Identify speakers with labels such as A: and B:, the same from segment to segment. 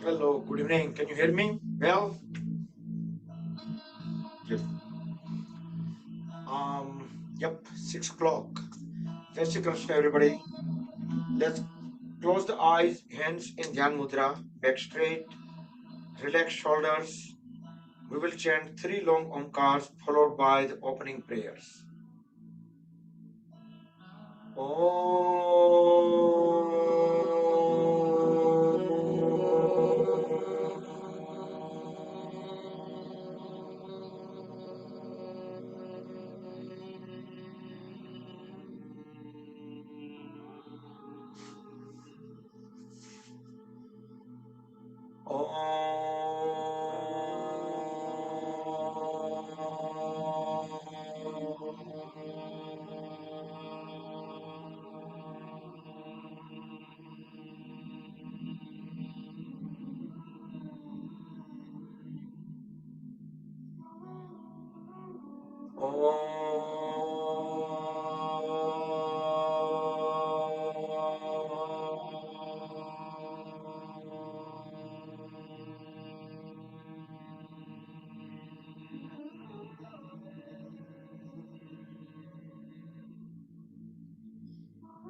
A: Hello, good evening. Can you hear me? Well, yep. Yep, 6 o'clock. Jai Shri Krishna, everybody. Let's close the eyes, hands in Dhyan Mudra, back straight, relax shoulders. We will chant 3 long Omkars followed by the opening prayers.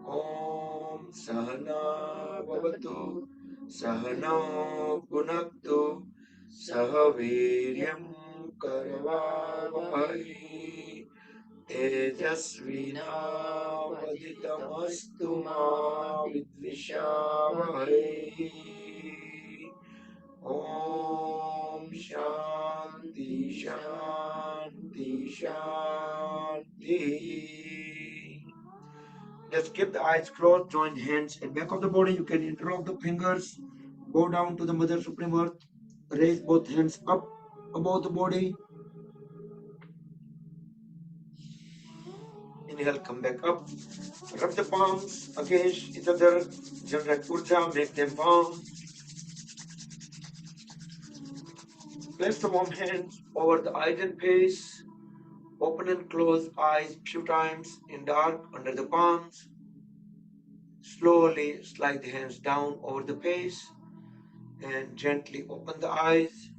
A: Om Sahana Bhavatu Sahano Punaktu Sahaviryam Karavavai Tejasvinavaditamastu ma vidvishavai. Om Shanti Shanti Shanti. Just keep the eyes closed, join hands at back of the body. You can interlock the fingers, go down to the Mother Supreme Earth, raise both hands up above the body. Inhale, come back up. Rub the palms against each other. Generate Urja, make them warm. Place the warm hands over the eyes and face. Open and close eyes few times in dark under the palms. Slowly slide the hands down over the face and gently open the eyes.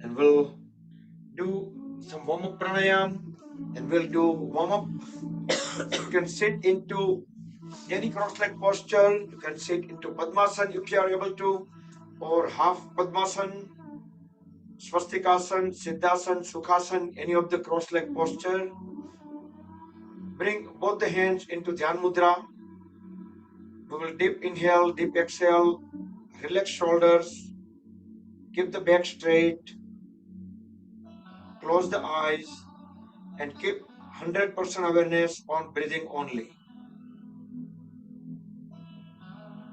A: And we'll do some warm-up pranayam and we'll do warm-up. You can sit into any cross-leg posture. You can sit into Padmasana if you are able to, or half Padmasana, Swastikasana, Siddhasana, Sukhasana, any of the cross-leg posture. Bring both the hands into Dhyan Mudra. We will deep inhale, deep exhale, relax shoulders, keep the back straight, close the eyes, and keep 100% awareness on breathing only.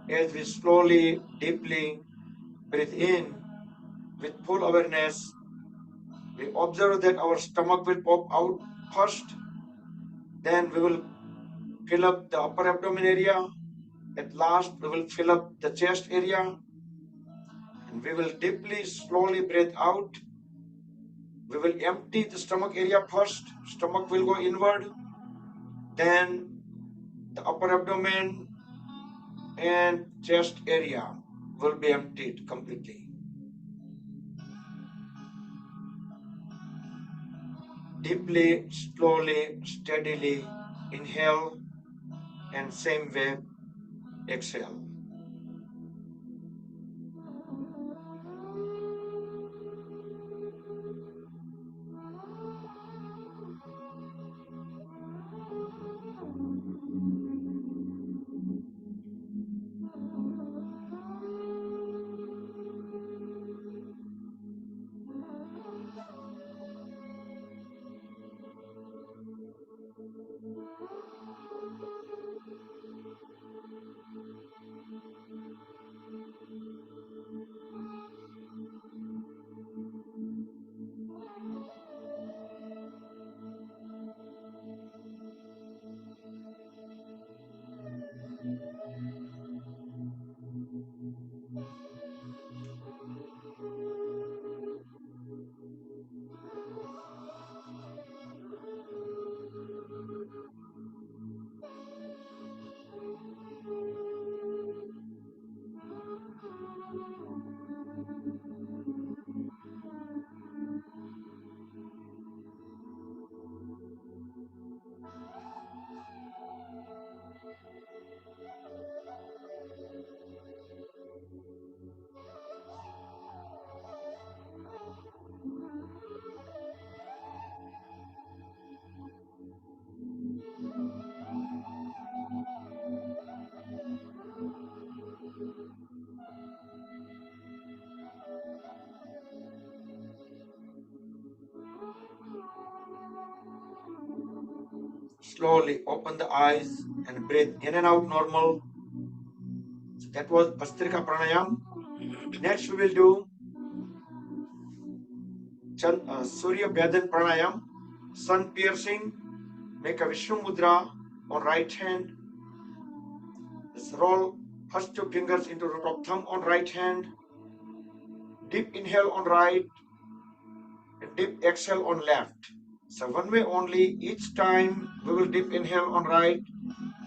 A: As we slowly, deeply breathe in with full awareness, we observe that our stomach will pop out first, then we will fill up the upper abdomen area. At last, we will fill up the chest area, and we will deeply, slowly breathe out. We will empty the stomach area first. Stomach will go inward, then the upper abdomen and chest area will be emptied completely. Deeply, slowly, steadily inhale and same way exhale. Slowly open the eyes and breathe in and out normal. So that was Bhastrika Pranayam. Next we will do Surya Byadan Pranayam, sun piercing. Make a Vishnu Mudra on right hand. Just roll first two fingers into root of thumb on right hand. Deep inhale on right and deep exhale on left. So one way only. Each time we will deep inhale on right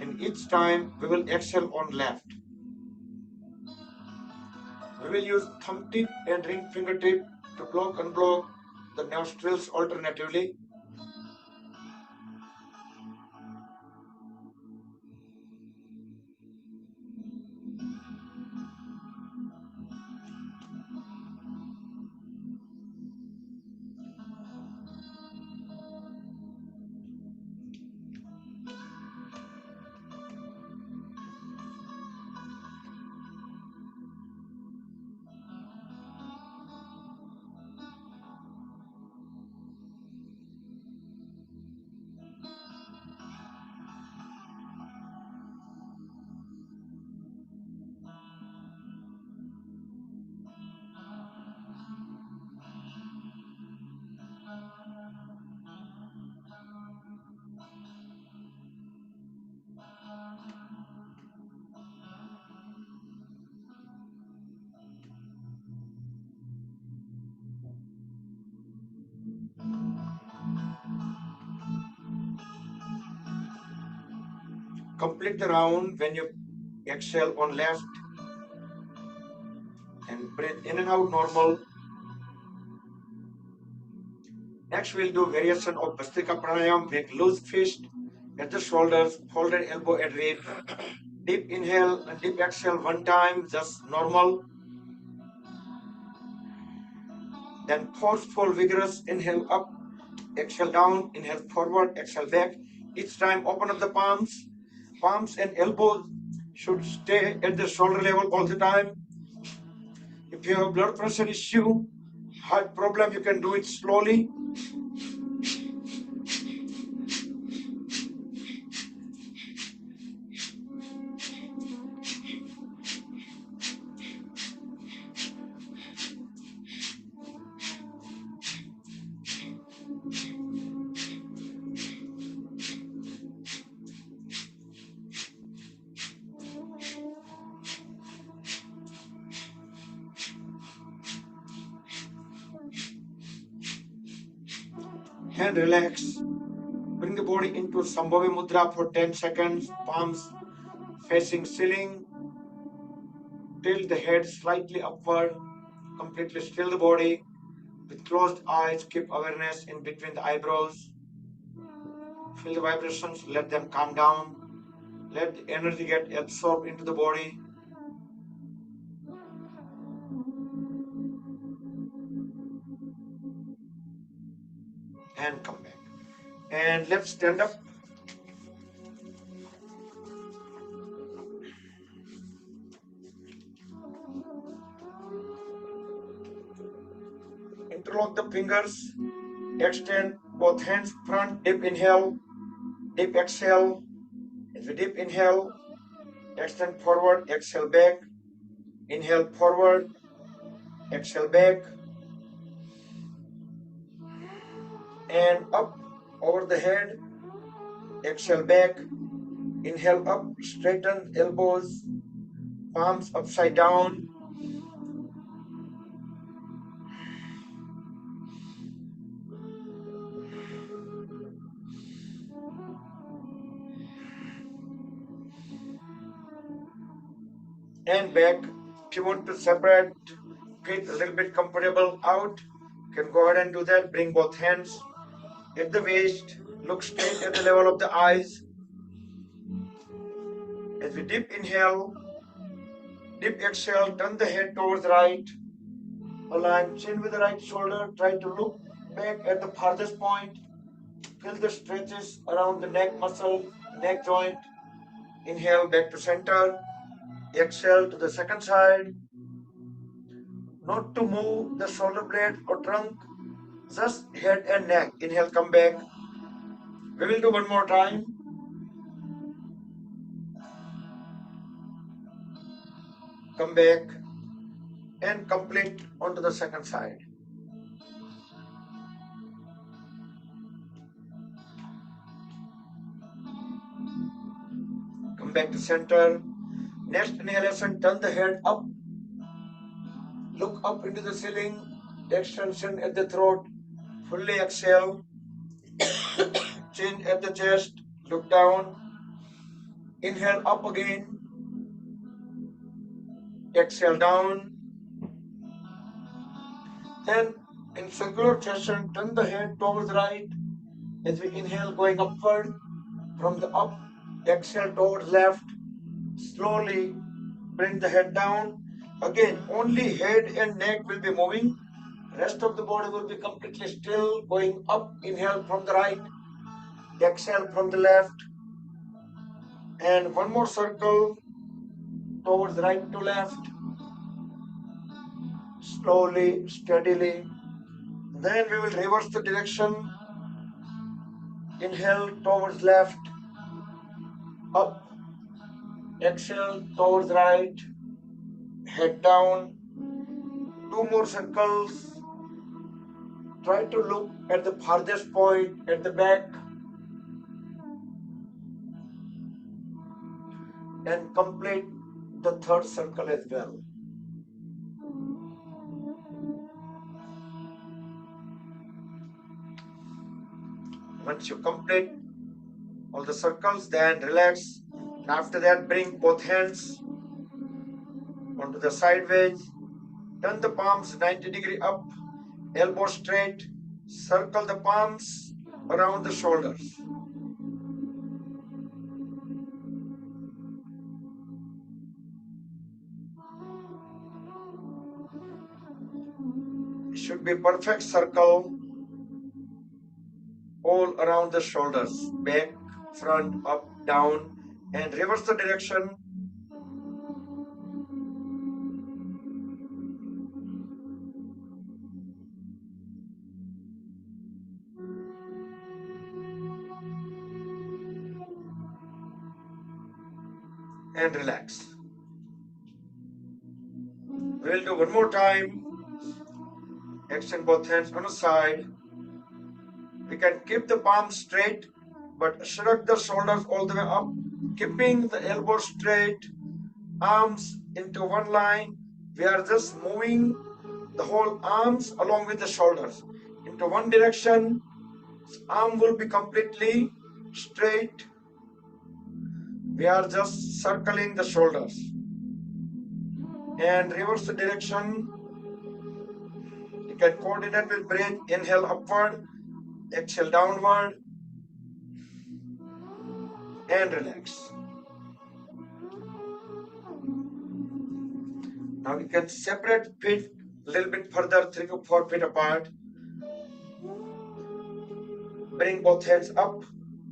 A: and each time we will exhale on left. We will use thumb tip and ring fingertip to block and unblock the nostrils alternatively. Complete the round when you exhale on left and breathe in and out normal. Next we'll do variation of Bhastrika Pranayam. Make loose fist at the shoulders, folded elbow at rib. Deep inhale and deep exhale one time, just normal. Then forceful, vigorous inhale up, exhale down, inhale forward, exhale back. Each time open up the palms. Palms and elbows should stay at the shoulder level all the time. If you have blood pressure issue, heart problem, you can do it slowly. Hand relax. Bring the body into Sambhavi Mudra for 10 seconds. Palms facing ceiling. Tilt the head slightly upward. Completely still the body. With closed eyes, keep awareness in between the eyebrows. Feel the vibrations, let them calm down. Let the energy get absorbed into the body. And come back. And let's stand up. Interlock the fingers. Extend both hands front. Deep inhale. Deep exhale. As we deep inhale, extend forward, exhale back. Inhale forward, exhale back. And up over the head. Exhale back. Inhale up, straighten elbows, palms upside down. And back. If you want to separate, get a little bit comfortable out, you can go ahead and do that. Bring both hands at the waist, look straight at the level of the eyes. As we deep inhale, deep exhale, turn the head towards the right. Align chin with the right shoulder. Try to look back at the farthest point. Feel the stretches around the neck muscle, neck joint. Inhale back to center. Exhale to the second side. Not to move the shoulder blade or trunk, just head and neck. Inhale, come back. We will do one more time. Come back and complete onto the second side. Come back to center. Next inhalation, turn the head up. Look up into the ceiling. Extension at the throat. Fully exhale. Chin at the chest. Look down. Inhale up again. Exhale down. Then in circular session, turn the head towards the right. As we inhale, going upward. From the up, exhale towards left. Slowly bring the head down. Again, only head and neck will be moving. Rest of the body will be completely still. Going up, inhale from the right. Exhale from the left. And one more circle towards right to left. Slowly, steadily. Then we will reverse the direction. Inhale towards left. Up. Exhale towards right. Head down. Two more circles. Try to look at the farthest point at the back and complete the third circle as well. Once you complete all the circles, then relax. And after that, bring both hands onto the sideways. Turn the palms 90° up, elbow straight. Circle the palms around the shoulders. It should be perfect circle all around the shoulders, back, front, up, down, and reverse the direction. And relax. We'll do one more time. Extend both hands on the side. We can keep the palms straight, but shrug the shoulders all the way up, keeping the elbows straight, arms into one line. We are just moving the whole arms along with the shoulders into one direction. Arm will be completely straight. We are just circling the shoulders. And reverse the direction. You can coordinate with breath. Inhale upward, exhale downward, and relax. Now you can separate feet a little bit further, 3 to 4 feet apart. Bring both hands up,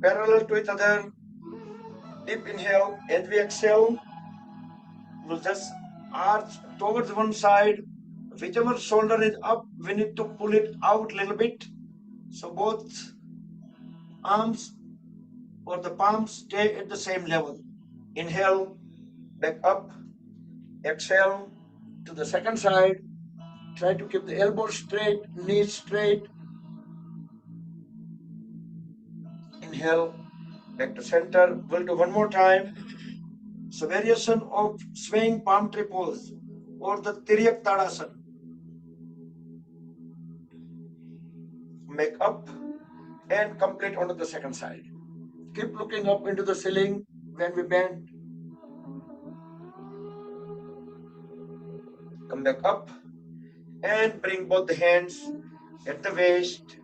A: parallel to each other. Deep inhale, and we exhale. We'll just arch towards one side. Whichever shoulder is up, we need to pull it out a little bit. So both arms or the palms stay at the same level. Inhale, back up. Exhale to the second side. Try to keep the elbows straight, knees straight. Inhale, back to center. We'll do one more time. So variation of swaying palm tree pose or the Tiryak Tadasana. Make up and complete onto the second side. Keep looking up into the ceiling when we bend. Come back up and bring both the hands at the waist.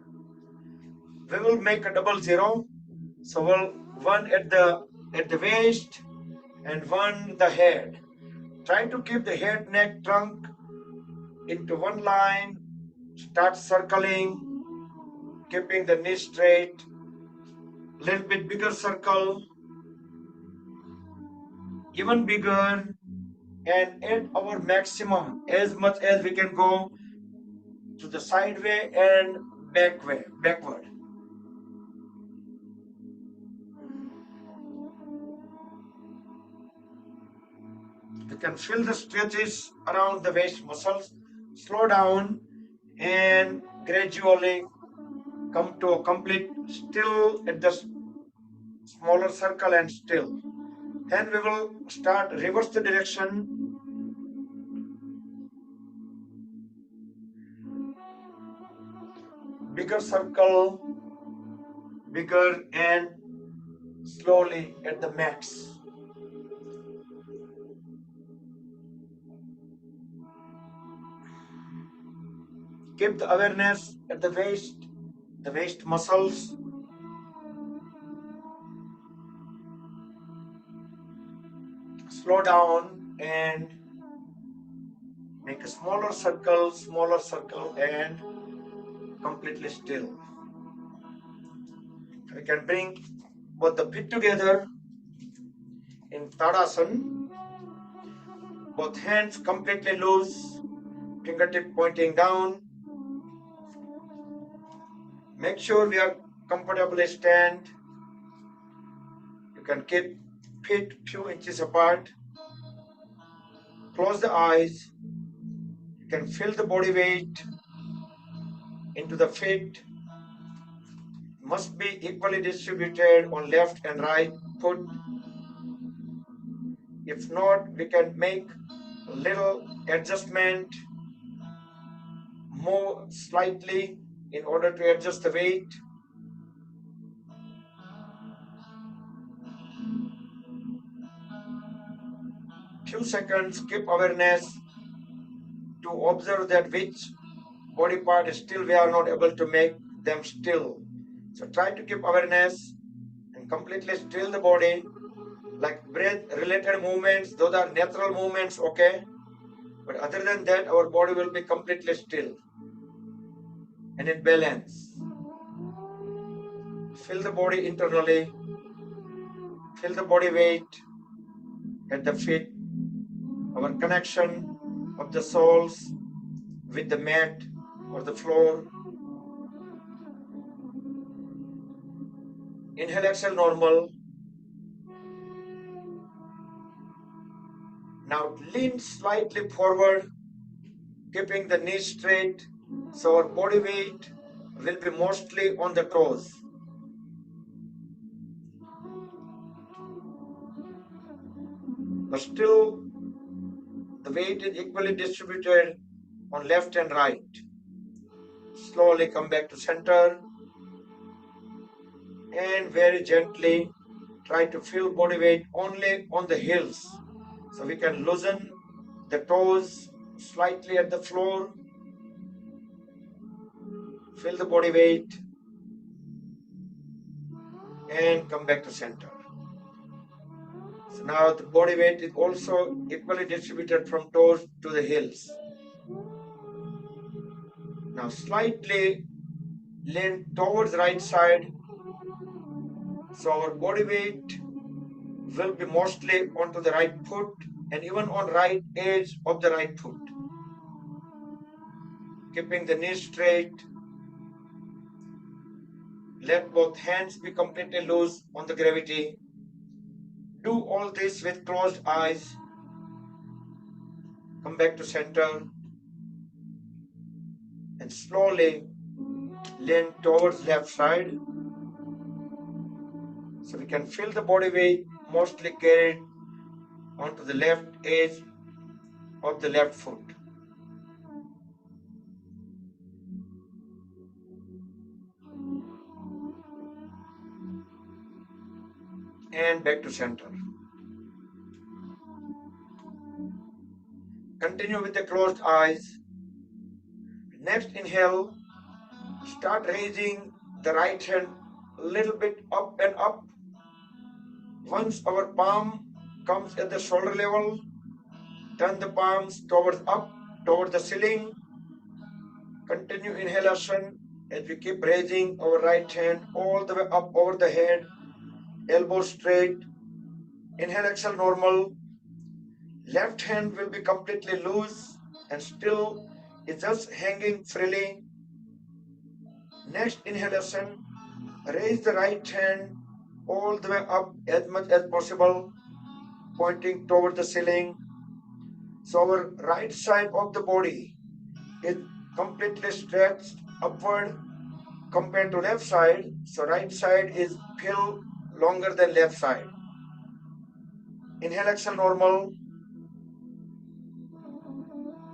A: We will make a double zero. So we'll one at the waist and one the head. Try to keep the head, neck, trunk into one line. Start circling, keeping the knee straight. Little bit bigger circle, even bigger, and at our maximum, as much as we can go to the side way and backward. You can feel the stretches around the waist muscles. Slow down and gradually come to a complete still at the smaller circle and still. Then we will start reverse the direction. Bigger circle, bigger and slowly at the max. Keep the awareness at the waist muscles. Slow down and make a smaller circle and completely still. We can bring both the feet together in Tadasana. Both hands completely loose, fingertip pointing down. Make sure we are comfortably stand. You can keep feet few inches apart. Close the eyes. You can feel the body weight into the feet. Must be equally distributed on left and right foot. If not, we can make a little adjustment, move slightly in order to adjust the weight. Few seconds, keep awareness to observe that which body part still we are not able to make them still. So try to keep awareness and completely still the body, like breath related movements, those are natural movements, okay? But other than that, our body will be completely still and in balance. Feel the body internally, feel the body weight at the feet, our connection of the soles with the mat or the floor. Inhale, exhale, normal. Now lean slightly forward, keeping the knees straight, so our body weight will be mostly on the toes. But still, the weight is equally distributed on left and right. Slowly come back to center and very gently try to feel body weight only on the heels. So we can loosen the toes slightly at the floor. Feel the body weight and come back to center. So now the body weight is also equally distributed from toes to the heels. Now slightly lean towards right side. So our body weight will be mostly onto the right foot and even on right edge of the right foot. Keeping the knees straight. Let both hands be completely loose on the gravity. Do all this with closed eyes. Come back to center and slowly lean towards left side. So we can feel the body weight mostly carried onto the left edge of the left foot. And back to center. Continue with the closed eyes. Next inhale, start raising the right hand a little bit up and up. Once our palm comes at the shoulder level, turn the palms towards up, towards the ceiling. Continue inhalation as we keep raising our right hand all the way up over the head, elbows straight. Inhale, exhale, normal. Left hand will be completely loose and still is just hanging freely. Next inhalation, raise the right hand all the way up as much as possible, pointing toward the ceiling. So our right side of the body is completely stretched upward compared to left side. So right side is feel longer than left side. Inhale, exhale, normal.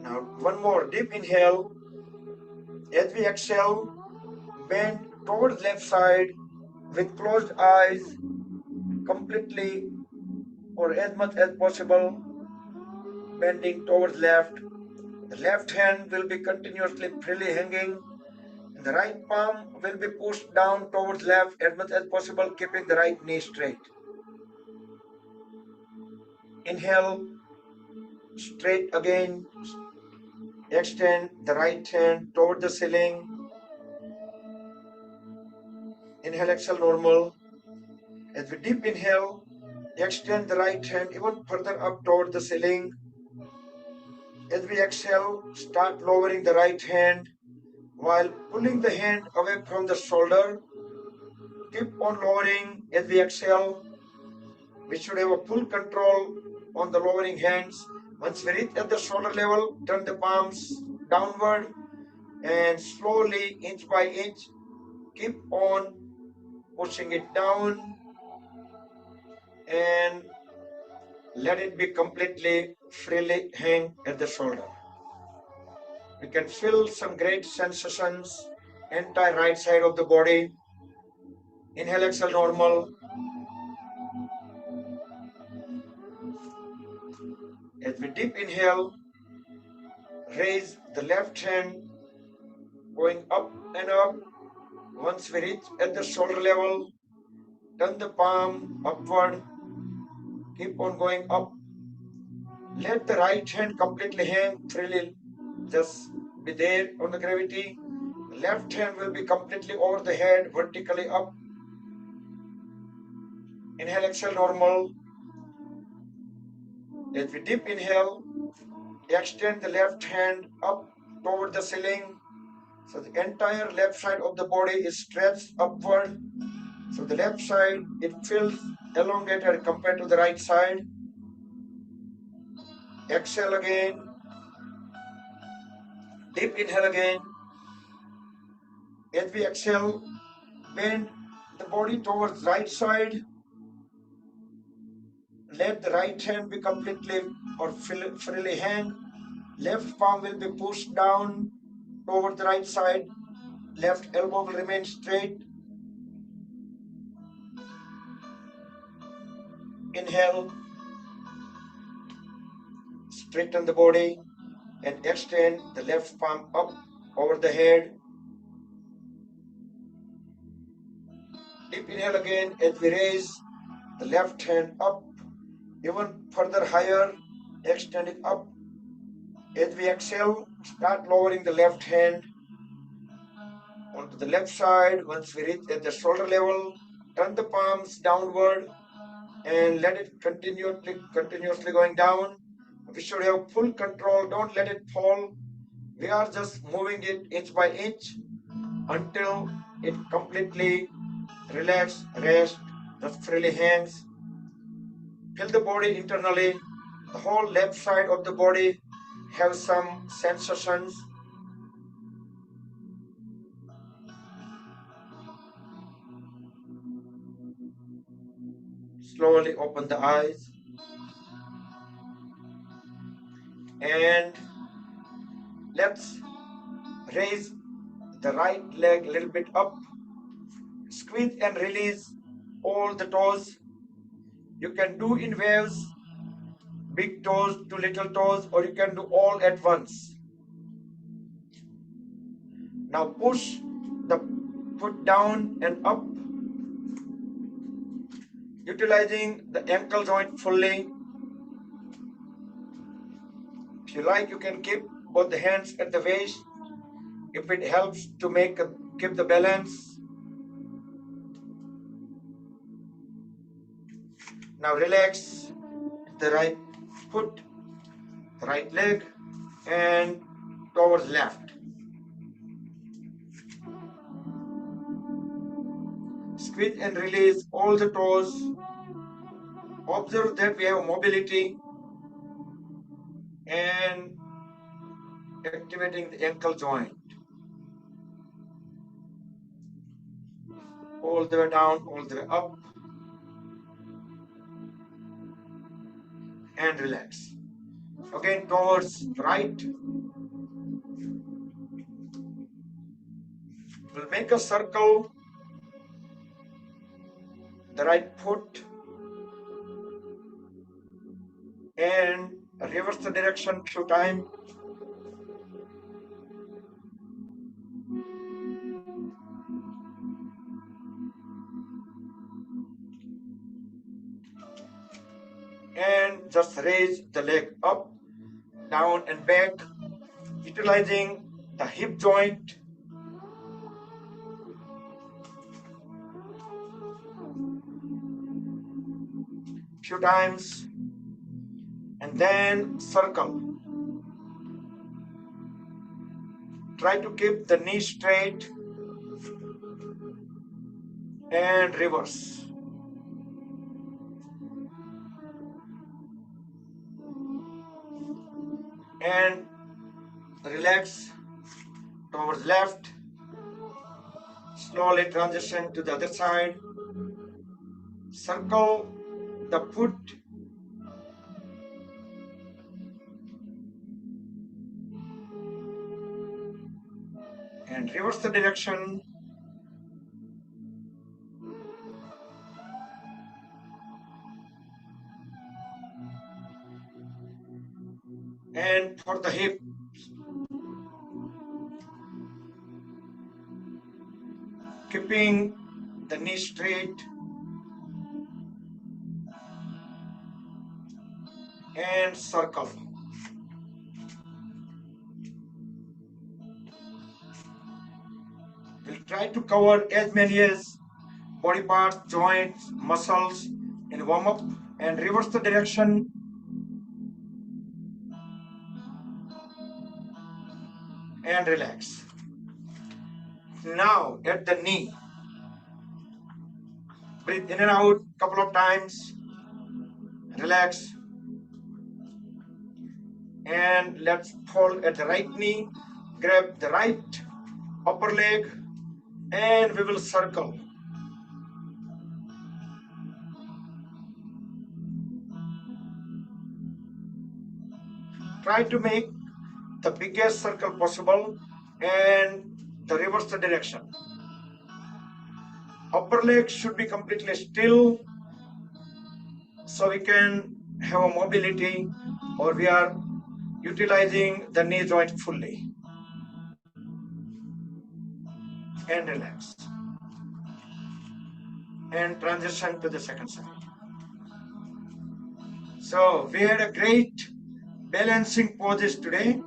A: Now one more deep inhale. As we exhale, bend towards left side with closed eyes completely or as much as possible, bending towards left. The left hand will be continuously freely hanging. And the right palm will be pushed down towards left as much as possible, keeping the right knee straight. Inhale, straight again. Extend the right hand toward the ceiling. Inhale, exhale, normal. As we deep inhale, extend the right hand even further up toward the ceiling. As we exhale, start lowering the right hand while pulling the hand away from the shoulder. Keep on lowering as we exhale. We should have a full control on the lowering hands. Once we reach at the shoulder level, turn the palms downward and slowly, inch by inch, keep on pushing it down and let it be completely freely hang at the shoulder. We can feel some great sensations, entire right side of the body. Inhale, exhale, normal. As we deep inhale, raise the left hand, going up and up. Once we reach at the shoulder level, turn the palm upward, keep on going up. Let the right hand completely hang freely, just be there on the gravity. Left hand will be completely over the head, vertically up. Inhale, exhale, normal. As we deep inhale, extend the left hand up toward the ceiling. So the entire left side of the body is stretched upward. So the left side, it feels elongated compared to the right side. Exhale again. Deep inhale again. As we exhale, bend the body towards right side. Let the right hand be completely or freely hang. Left palm will be pushed down toward the right side. Left elbow will remain straight. Inhale. Straighten the body and extend the left palm up over the head. Deep inhale again as we raise the left hand up even further higher, extend it up. As we exhale, start lowering the left hand onto the left side. Once we reach at the shoulder level, turn the palms downward and let it continuously going down. We should have full control. Don't let it fall. We are just moving it inch by inch until it completely relax, rest, just freely hangs. Feel the body internally. The whole left side of the body have some sensations. Slowly open the eyes and let's raise the right leg a little bit up. Squeeze and release all the toes. You can do in waves, big toes to little toes, or you can do all at once. Now push the foot down and up, utilizing the ankle joint fully. If you like, you can keep both the hands at the waist if it helps to keep the balance. Now relax the right foot, right leg, and towards left. Squeeze and release all the toes. Observe that we have mobility and activating the ankle joint. All the way down, all the way up, and relax. Again, towards right. We'll make a circle, the right foot, and reverse the direction few times. And just raise the leg up, down and back, utilizing the hip joint. Few times, and then circle. Try to keep the knee straight and reverse. And relax towards left. Slowly transition to the other side. Circle the foot. And reverse the direction. And for the hip, keeping the knee straight and circle. We'll try to cover as many as body parts, joints, muscles in warm up, and reverse the direction. And relax. Now at the knee, breathe in and out couple of times. Relax. And let's fall at the right knee. Grab the right upper leg and we will circle. Try to make the biggest circle possible and reverse the direction. Upper leg should be completely still so we can have a mobility, or we are utilizing the knee joint fully. And relax. And transition to the second side. So we had a great balancing poses today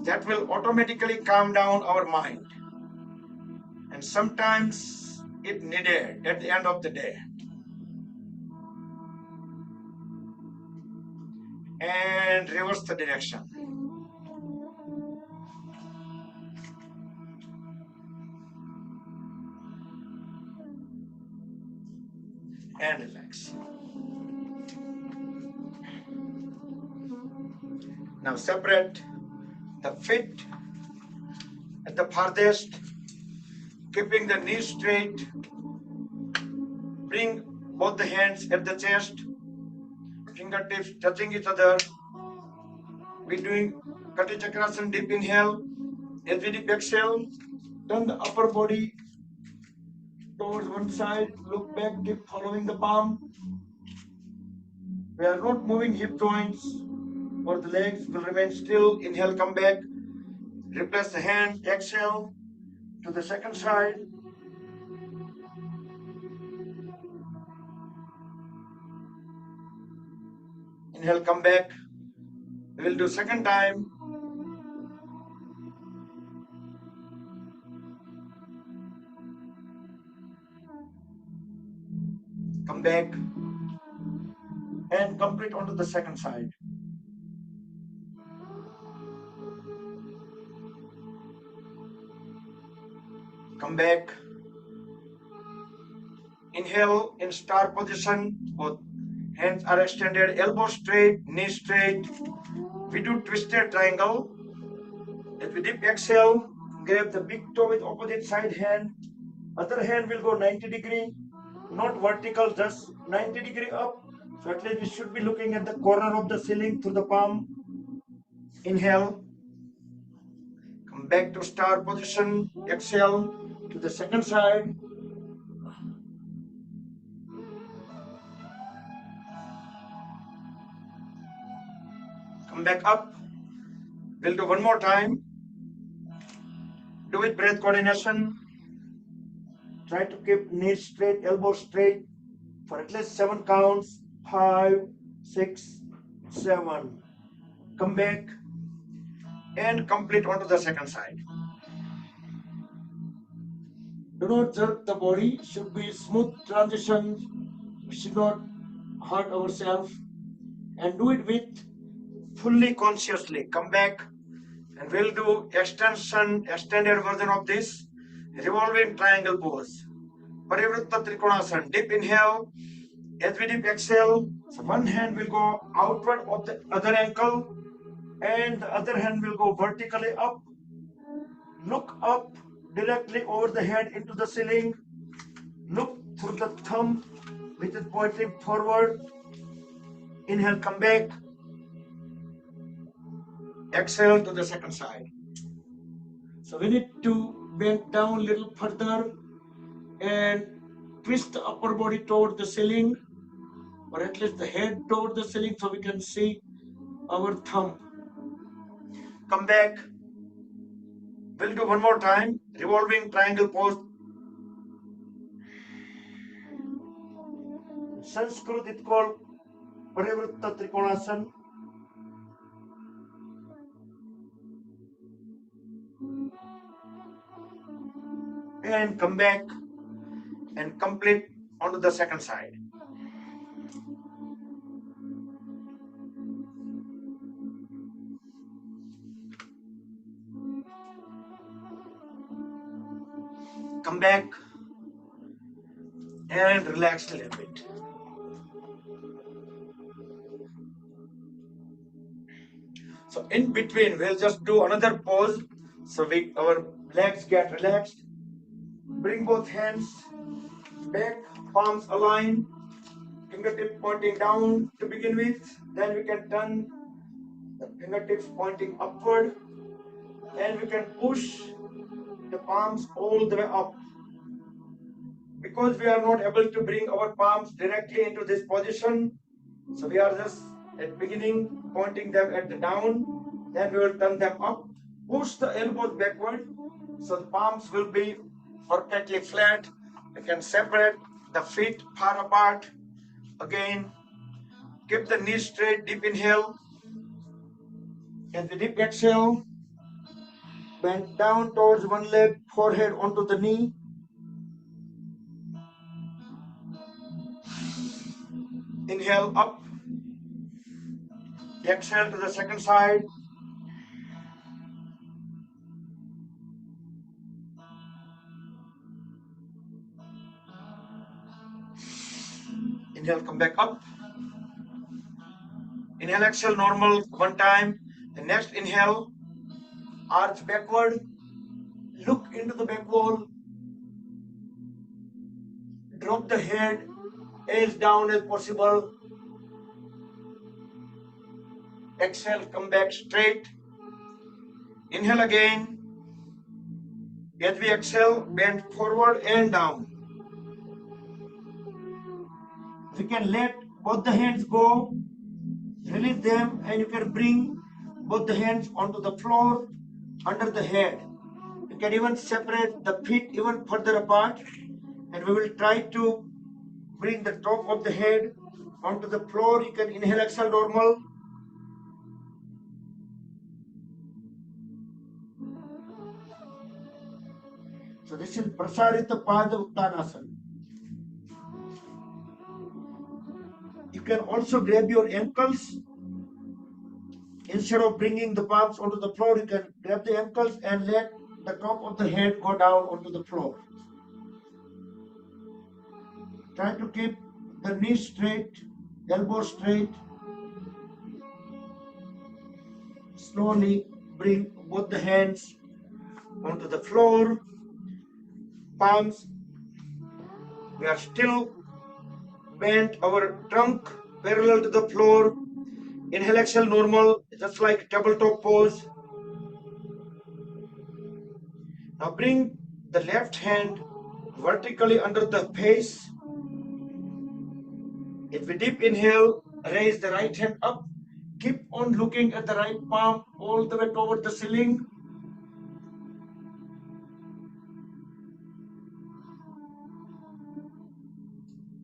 A: that will automatically calm down our mind. And sometimes it needed at the end of the day. And reverse the direction. And relax. Now separate the feet at the farthest, keeping the knees straight. Bring both the hands at the chest, fingertips touching each other. We're doing Kati Chakrasana, deep inhale. As we deep exhale, turn the upper body towards one side, look back, keep following the palm. We are not moving hip joints or the legs, will remain still. Inhale, come back. Replace the hand, exhale to the second side. Inhale, come back. We will do second time. Come back and complete onto the second side. Come back. Inhale in star position, both Hands are extended, elbow straight, knee straight. We do twisted triangle. As we deep exhale, grab the big toe with opposite side hand. Other hand will go 90 degree, not vertical, just 90 degree up. So at least we should be looking at the corner of the ceiling through the palm. Inhale, come back to star position. Exhale to the second side. Come back up. We'll do one more time. Do with breath coordination. Try to keep knees straight, elbows straight for at least 7 counts. 5, 6, 7. Come back and complete onto the second side. Do not jerk the body. Should be smooth transitions. We should not hurt ourselves. And do it with fully consciously. Come back and we'll do extended version of this revolving triangle pose. Parivritta Trikonasana. Deep inhale. As we deep exhale, so one hand will go outward of the other ankle and the other hand will go vertically up. Look up directly over the head into the ceiling. Look through the thumb with it pointing forward. Inhale, come back. Exhale to the second side. So we need to bend down a little further and twist the upper body toward the ceiling, or at least the head toward the ceiling, so we can see our thumb. Come back. We'll do one more time. Revolving triangle pose. In Sanskrit it's called Parivritta Trikonasana. And come back and complete onto the second side. Come back and relax a little bit. So in between, we'll just do another pose. So our legs get relaxed. Bring both hands back, palms aligned, fingertips pointing down to begin with. Then we can turn the fingertips pointing upward, and we can push the palms all the way up. Because we are not able to bring our palms directly into this position, so we are just at beginning pointing them at the down, then we will turn them up, push the elbows backward, so the palms will be perfectly flat. We can separate the feet far apart. Again, keep the knees straight, deep inhale, and the deep exhale, bend down towards one leg, forehead onto the knee. Inhale up, exhale to the second side. Inhale, come back up. Inhale, exhale, normal, one time. The next inhale, arch backward, look into the back wall, drop the head as down as possible. Exhale, come back straight. Inhale again. As we exhale, bend forward and down. We can let both the hands go, release them, and you can bring both the hands onto the floor under the head. You can even separate the feet even further apart, and we will try to bring the top of the head onto the floor. You can inhale, exhale, normal. So this is Prasarita Pada Uttanasana. You can also grab your ankles. Instead of bringing the palms onto the floor, you can grab the ankles and let the top of the head go down onto the floor. Try to keep the knees straight, elbow straight. Slowly bring both the hands onto the floor. Palms, we are still bent our trunk parallel to the floor. Inhale, exhale, normal, just like tabletop pose. Now bring the left hand vertically under the face. If we deep inhale, raise the right hand up. Keep on looking at the right palm all the way toward the ceiling.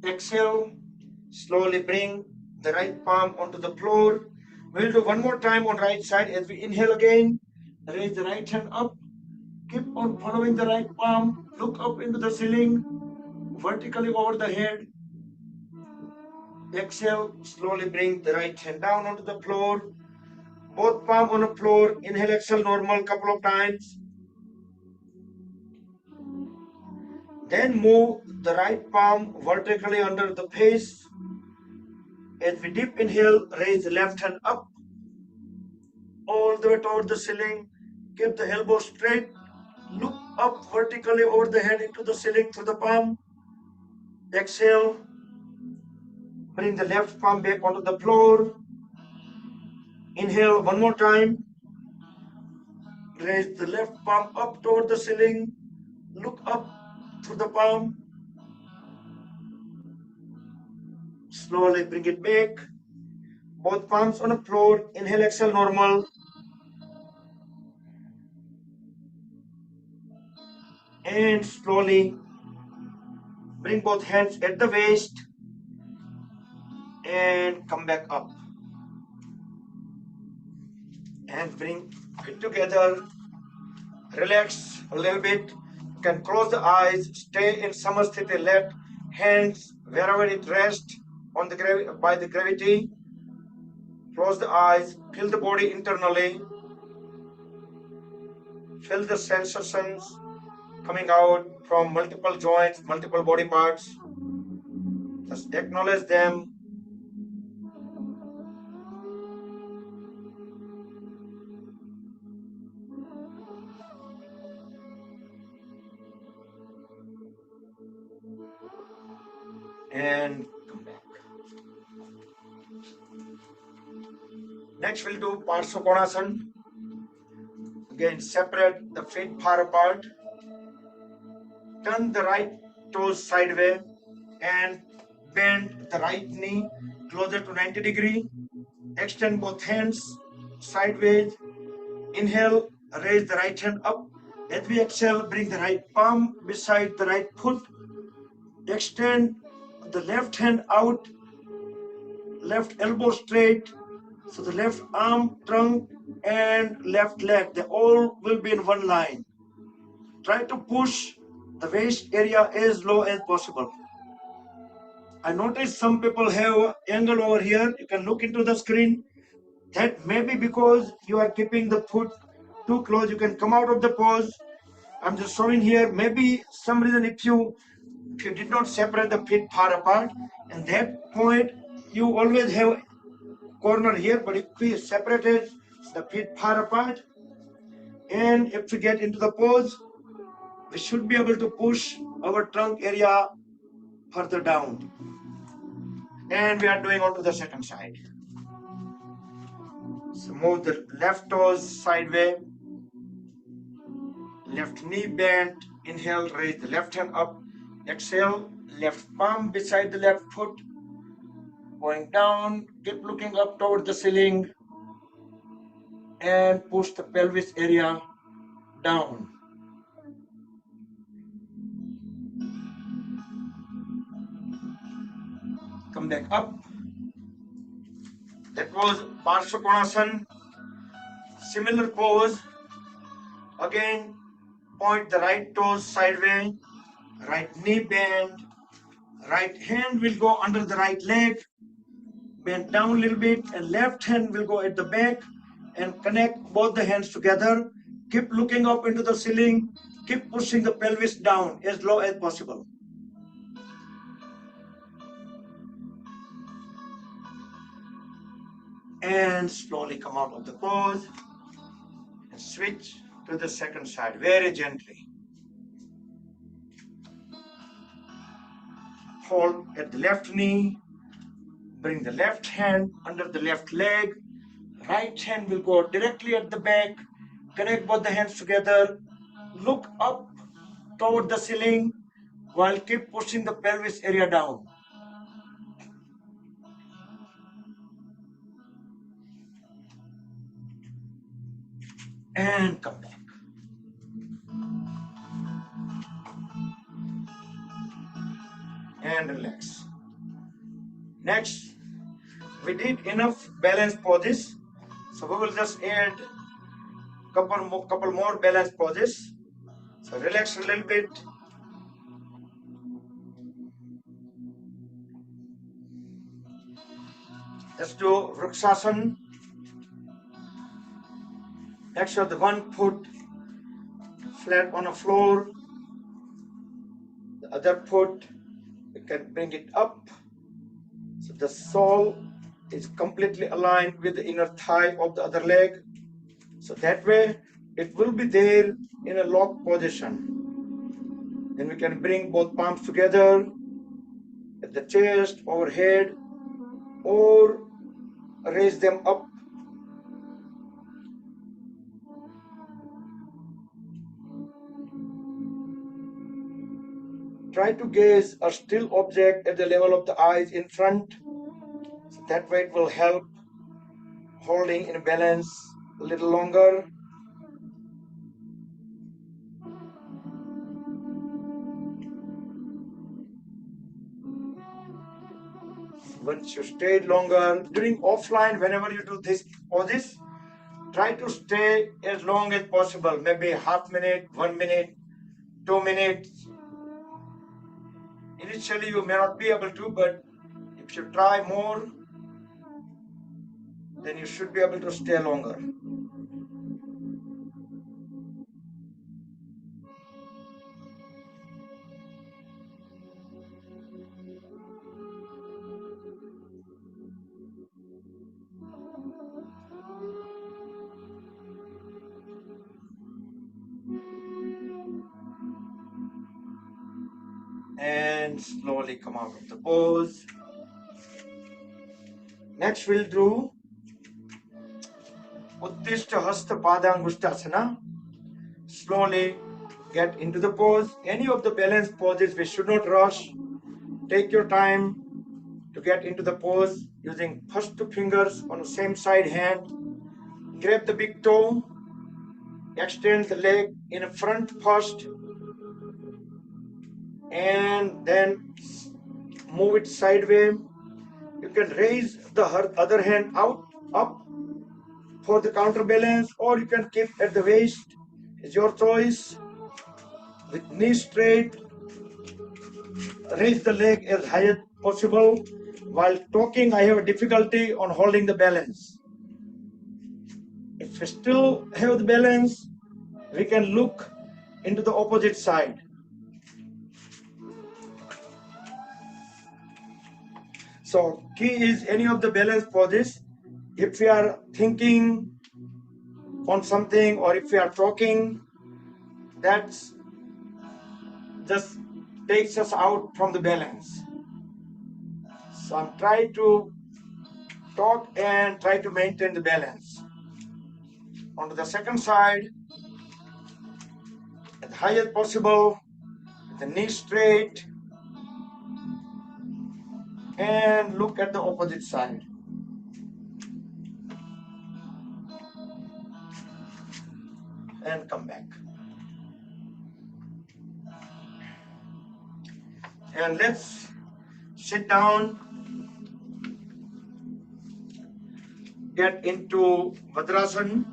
A: Exhale, slowly bring the right palm onto the floor. We'll do one more time on right side. As we inhale again, raise the right hand up. Keep on following the right palm. Look up into the ceiling, vertically over the head. Exhale, slowly bring the right hand down onto the floor. Both palm on the floor. Inhale, exhale, normal, couple of times. Then move the right palm vertically under the face. As we deep inhale, raise the left hand up all the way toward the ceiling. Keep the elbow straight. Look up vertically over the head into the ceiling through the palm. Exhale. Bring the left palm back onto the floor. Inhale one more time. Raise the left palm up toward the ceiling. Look up through the palm. Slowly bring it back. Both palms on the floor. Inhale, exhale, normal. And slowly bring both hands at the waist and come back up. And bring it together. Relax a little bit. You can close the eyes. Stay in Samasthiti. Let hands wherever it rests on the by the gravity. Close the eyes. Feel the body internally. Feel the sensations coming out from multiple joints, multiple body parts. Just acknowledge them. And come back. Next we'll do Parsvakonasana. Again, separate the feet far apart. Turn the right toes sideways and bend the right knee closer to 90 degrees. Extend both hands sideways. Inhale, raise the right hand up. As we exhale, bring the right palm beside the right foot. Extend the left hand out, left elbow straight. So the left arm, trunk, and left leg, they all will be in one line. Try to push the waist area as low as possible. I noticed some people have angle over here. You can look into the screen. That may be because you are keeping the foot too close. You can come out of the pose. I'm just showing here. Maybe some reason if you did not separate the feet far apart, and that point you always have corner here, but if we separated the feet far apart, and if we get into the pose, we should be able to push our trunk area further down. And we are doing on to the second side. So move the left toes sideways, left knee bent. Inhale, raise the left hand up. Exhale, left palm beside the left foot. Going down, keep looking up toward the ceiling and push the pelvis area down. Come back up. That was Parsvakonasana. Similar pose. Again, point the right toes sideways, right knee bend, right hand will go under the right leg, bend down a little bit, and left hand will go at the back and connect both the hands together. Keep looking up into the ceiling. Keep pushing the pelvis down as low as possible. and slowly come out of the pose and switch to the second side very gently. Hold at the left knee, bring the left hand under the left leg, right hand will go directly at the back, connect both the hands together, look up toward the ceiling while keep pushing the pelvis area down. And come back. And relax. Next, we did enough balance poses, so we will just add couple more balance poses. So relax a little bit. Let's do Vrikshasana. Make sure the one foot flat on the floor, the other foot we can bring it up so the sole is completely aligned with the inner thigh of the other leg. So that way it will be there in a lock position. Then we can bring both palms together at the chest, overhead, or raise them up. Try to gaze a still object at the level of the eyes in front. So that way it will help holding in balance a little longer. Once you stayed longer, during offline, whenever you do this poses, try to stay as long as possible, maybe half minute, 1 minute, 2 minutes. Initially you may not be able to, but if you try more, then you should be able to stay longer. And slowly come out of the pose. Next we'll do Uttishta Hasta Padangushtasana. Slowly get into the pose. Any of the balance poses, we should not rush. Take your time to get into the pose using first two fingers on the same side hand. Grab the big toe. Extend the leg in front first. And then move it sideways. You can raise the other hand out, up for the counterbalance, or you can keep at the waist. It's your choice. With knees straight, raise the leg as high as possible. While talking, I have a difficulty on holding the balance. If we still have the balance, we can look into the opposite side. So key is any of the balance poses. If we are thinking on something or if we are talking, that's just takes us out from the balance. So I'm trying to talk and try to maintain the balance. Onto the second side, as high as possible, with the knee straight, and look at the opposite side. And come back. And let's sit down, get into Vajrasana.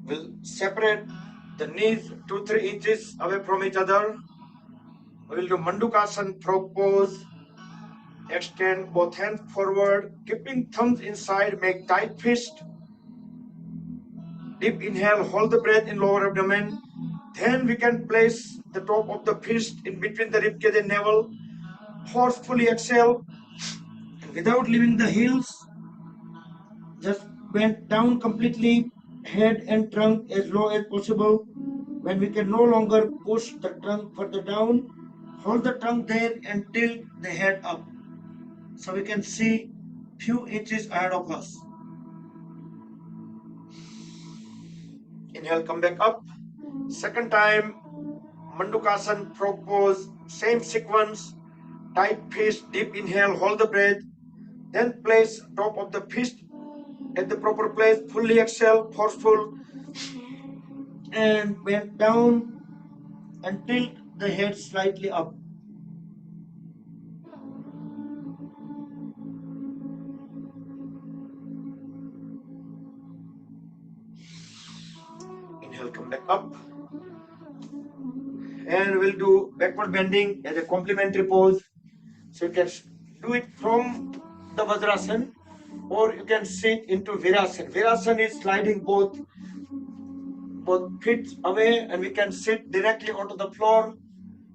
A: We'll separate the knees 2-3 inches away from each other. We will do Mandukasana frog pose. Extend both hands forward, keeping thumbs inside, make tight fist. Deep inhale, hold the breath in lower abdomen. Then we can place the top of the fist in between the ribcage and navel. Forcefully exhale, and without leaving the heels, just bend down completely, head and trunk as low as possible. When we can no longer push the trunk further down, hold the trunk there and tilt the head up so we can see few inches ahead of us. Inhale, come back up. Second time, Mandukasana, frog pose, same sequence. Tight fist, deep inhale, hold the breath. Then place top of the fist at the proper place. Fully exhale, forceful, and bend down and tilt the head slightly up. Inhale, come back up. And we'll do backward bending as a complementary pose. So you can do it from the Vajrasana, or you can sit into Virasana. Virasana is sliding both feet away, and we can sit directly onto the floor.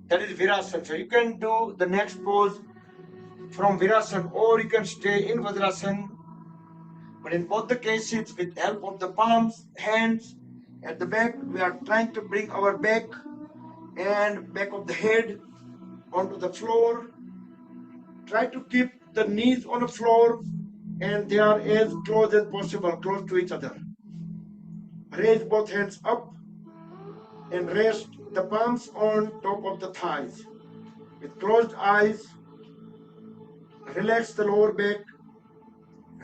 A: That is Virasana. So you can do the next pose from Virasana, or you can stay in Vajrasana. But in both the cases, with help of the palms, hands at the back, we are trying to bring our back and back of the head onto the floor. Try to keep the knees on the floor and they are as close as possible, close to each other. Raise both hands up and rest the palms on top of the thighs. With closed eyes, relax the lower back,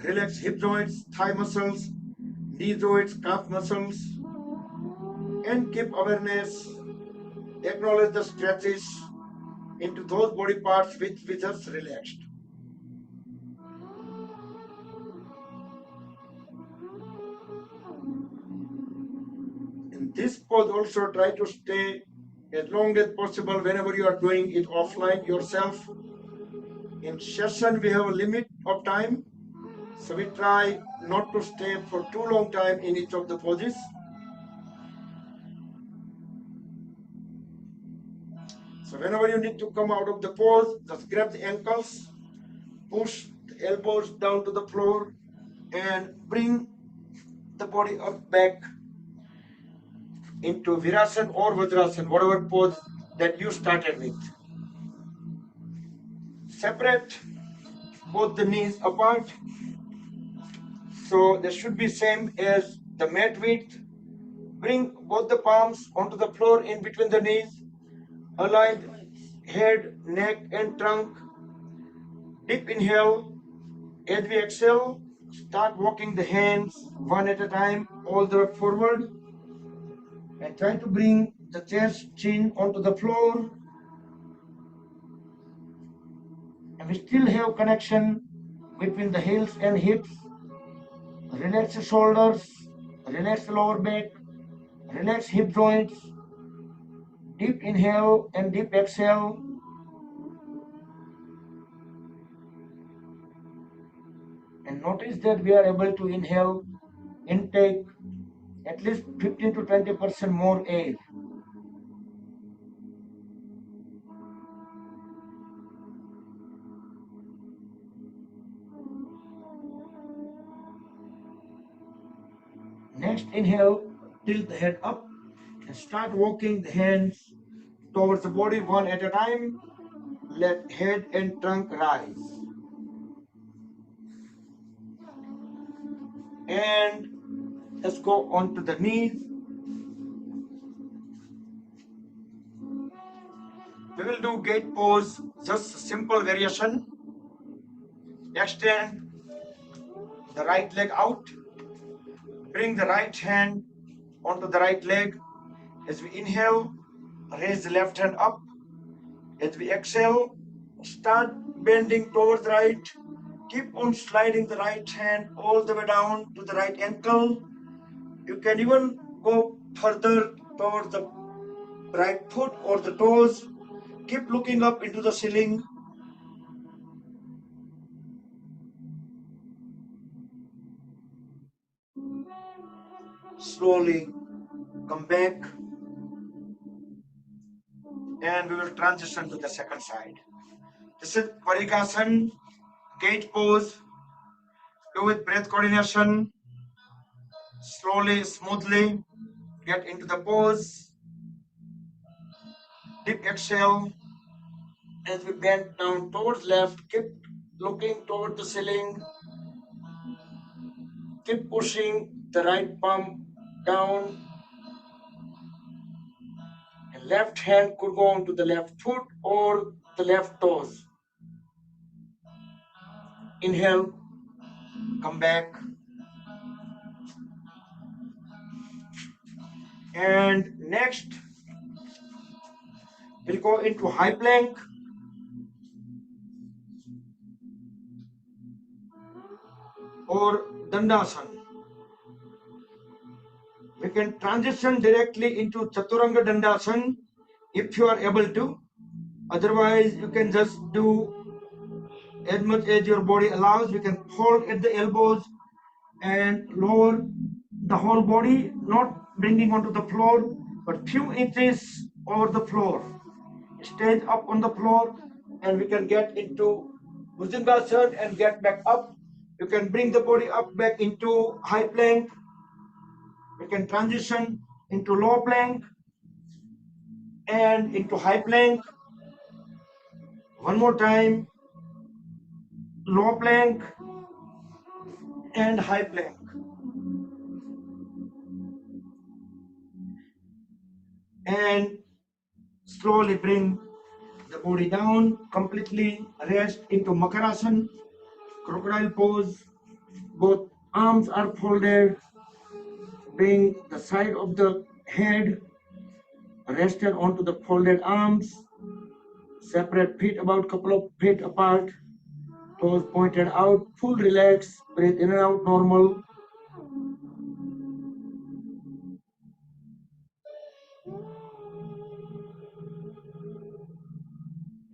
A: relax hip joints, thigh muscles, knee joints, calf muscles, and keep awareness. Acknowledge the stretches into those body parts which we just relaxed. In this pose also try to stay as long as possible whenever you are doing it offline yourself. In session we have a limit of time, so we try not to stay for too long time in each of the poses. So whenever you need to come out of the pose, just grab the ankles, push the elbows down to the floor and bring the body up back into Virasana or Vajrasana, whatever pose that you started with. Separate both the knees apart, so they should be same as the mat width. Bring both the palms onto the floor in between the knees. Align head, neck and trunk. Deep inhale. As we exhale, start walking the hands one at a time all the way forward and try to bring the chest, chin onto the floor. And we still have connection between the heels and hips. Relax the shoulders, relax the lower back, relax hip joints. Deep inhale and deep exhale. And notice that we are able to inhale, intake at least 15 to 20% more air. Next inhale, tilt the head up and start walking the hands towards the body one at a time. Let head and trunk rise. And let's go on to the knees. We will do gate pose, just a simple variation. Extend the right leg out. Bring the right hand onto the right leg. As we inhale, raise the left hand up. As we exhale, start bending towards the right. Keep on sliding the right hand all the way down to the right ankle. You can even go further towards the right foot or the toes. Keep looking up into the ceiling. Slowly come back and we will transition to the second side. This is Varikasan, gate pose. Do with breath coordination. Slowly, smoothly get into the pose. Deep exhale as we bend down towards left. Keep looking toward the ceiling. Keep pushing the right palm down. And left hand could go onto the left foot or the left toes. Inhale, come back. And next, we'll go into high plank or Dandasana. We can transition directly into Chaturanga Dandasana if you are able to. Otherwise, you can just do as much as your body allows. You can hold at the elbows and lower the whole body, not bringing onto the floor, but few inches over the floor. Stand up on the floor and we can get into Bhujangasana and get back up. You can bring the body up back into high plank. We can transition into low plank and into high plank. One more time, low plank and high plank. And slowly bring the body down, completely rest into Makarasana, crocodile pose. Both arms are folded. Bring the side of the head rested onto the folded arms. Separate feet about couple of feet apart. Toes pointed out. Full relax. Breathe in and out normal.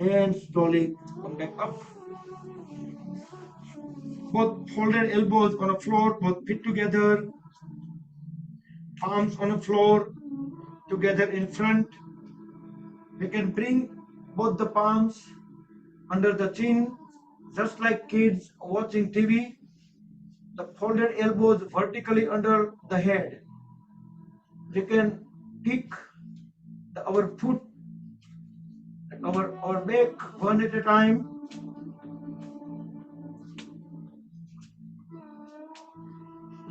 A: And slowly come back up. Both folded elbows on the floor, both feet together. Palms on the floor, together in front. We can bring both the palms under the chin, just like kids watching TV. The folded elbows vertically under the head. We can pick our foot, our back one at a time.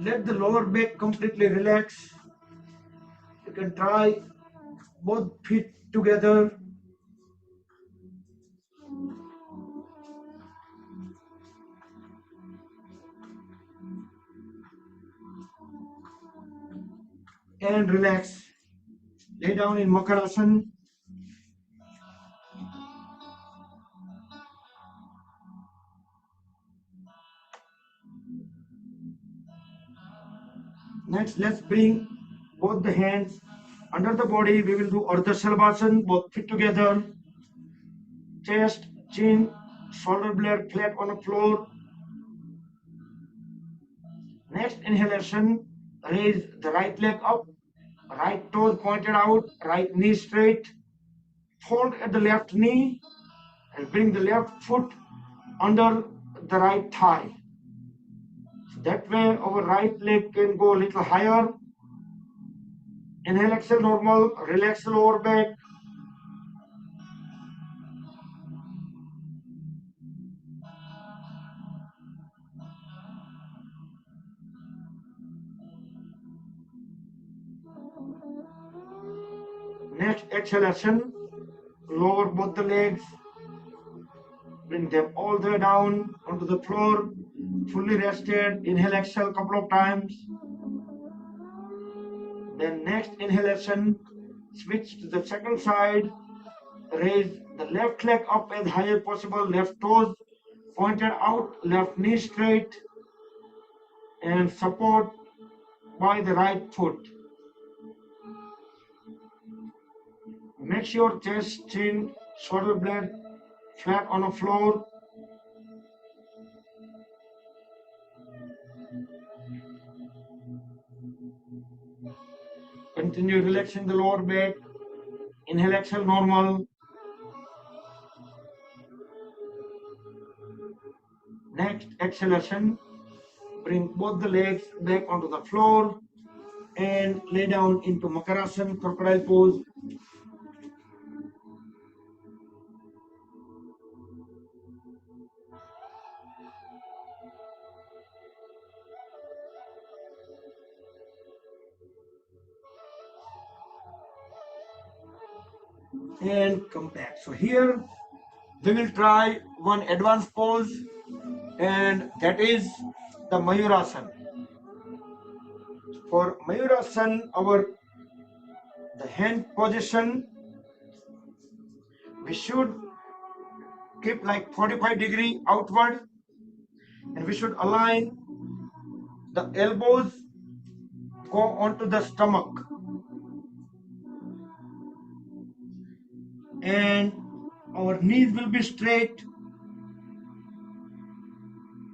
A: Let the lower back completely relax. You can try both feet together. And relax. Lay down in Makarasana. Next, let's bring both the hands under the body. We will do Ardha Shalabhasana, both feet together. Chest, chin, shoulder blade flat on the floor. Next inhalation, raise the right leg up, right toes pointed out, right knee straight. Fold at the left knee and bring the left foot under the right thigh. That way our right leg can go a little higher. Inhale, exhale, normal, relax the lower back. Next exhalation, lower both the legs, bring them all the way down onto the floor, fully rested. Inhale, exhale a couple of times. Then next inhalation, switch to the second side, raise the left leg up as high as possible, left toes pointed out, left knee straight, and support by the right foot. Make sure chest, chin, shoulder blade flat on the floor. Continue relaxing the lower back. Inhale, exhale, normal. Next exhalation, bring both the legs back onto the floor and lay down into Makarasana, crocodile pose. And come back. So here we will try one advanced pose, and that is the Mayurasana. For Mayurasana, the hand position, we should keep like 45-degree outward, and we should align the elbows, go onto the stomach, and our knees will be straight.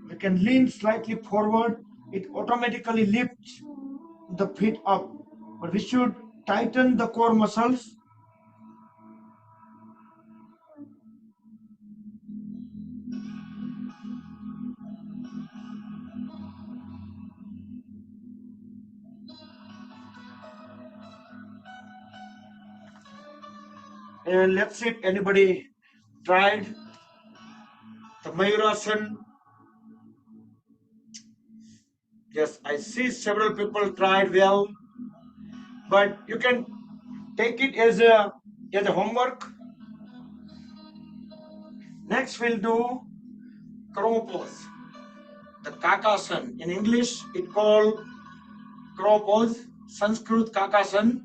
A: We can lean slightly forward. It automatically lifts the feet up, but we should tighten the core muscles. And let's see if anybody tried the Mayurasana. Yes, I see several people tried well, but you can take it as a homework. Next we'll do crow pose, the Kakasana. In English, it called crow pose, Sanskrit Kakasana.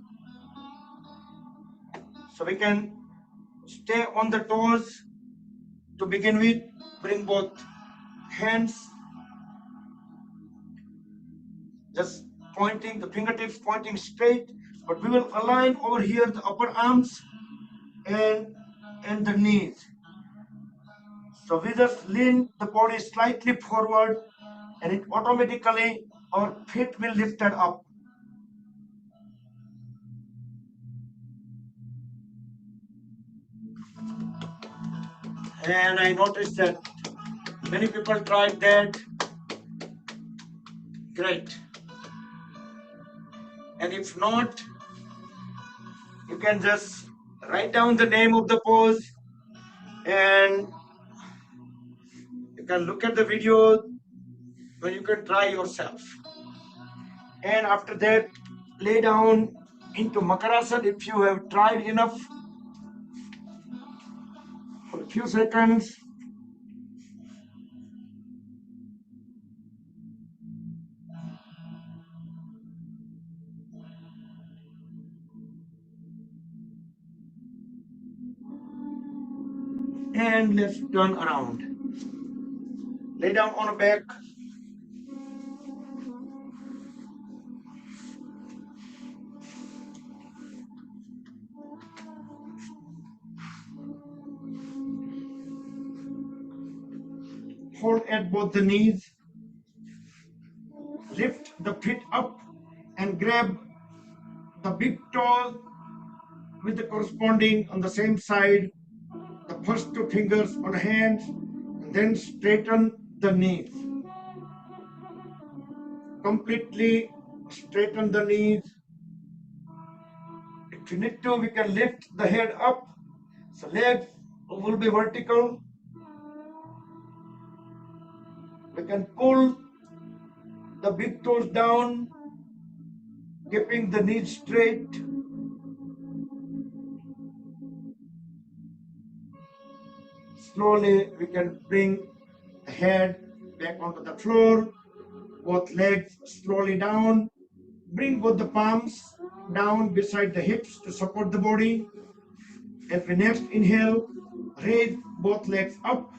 A: So we can stay on the toes to begin with. Bring both hands, just pointing, the fingertips pointing straight, but we will align over here the upper arms and the knees. So we just lean the body slightly forward, and it automatically, our feet will lift it up. And I noticed that many people tried that. Great. And if not, you can just write down the name of the pose, and you can look at the video where you can try yourself. And after that, lay down into Makarasana if you have tried enough for a few seconds. And let's turn around. Lay down on a back. Hold at both the knees. Lift the feet up and grab the big toe with the corresponding on the same side, the first two fingers on the hands, and then straighten the knees. Completely straighten the knees. If you need to, we can lift the head up, so legs will be vertical. We can pull the big toes down, keeping the knees straight. Slowly, we can bring the head back onto the floor, both legs slowly down. Bring both the palms down beside the hips to support the body. As we next inhale, raise both legs up,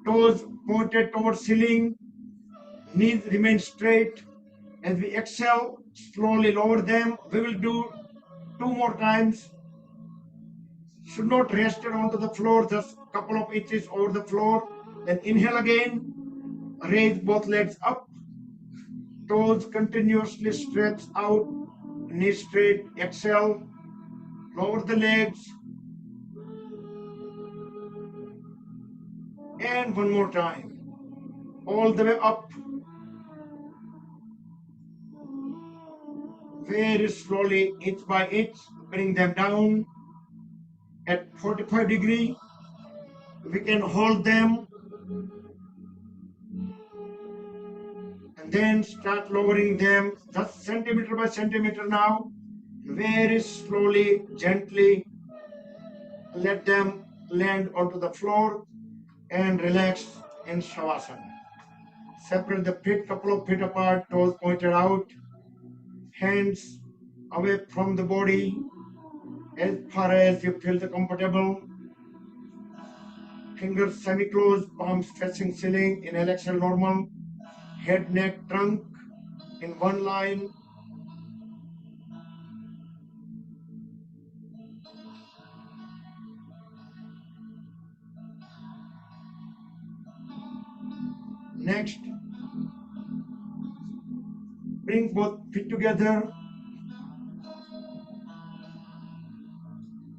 A: toes pointed towards ceiling, knees remain straight. As we exhale, slowly lower them. We will do 2 more times. Should not rest it onto the floor, just a couple of inches over the floor. Then inhale again, raise both legs up, toes continuously stretch out, knees straight, exhale, lower the legs, and one more time, all the way up, very slowly, inch by inch, bring them down at 45 degree. We can hold them and then start lowering them just centimeter by centimeter now. Very slowly, gently, let them land onto the floor and relax in Shavasana. Separate the feet, couple of feet apart, toes pointed out, hands away from the body as far as you feel the comfortable. Fingers semi-closed, palms facing ceiling, inhale, exhale, normal. Head, neck, trunk in one line. Next, bring both feet together.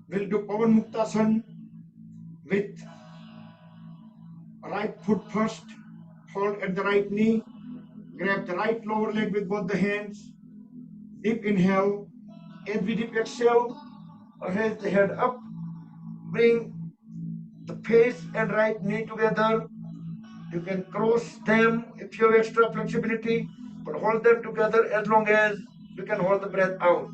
A: We'll do Pavan Muktasan with right foot first. Hold at the right knee. Grab the right lower leg with both the hands. Deep inhale. As we deep exhale, raise the head up. Bring the face and right knee together. You can cross them if you have extra flexibility, but hold them together as long as you can hold the breath out.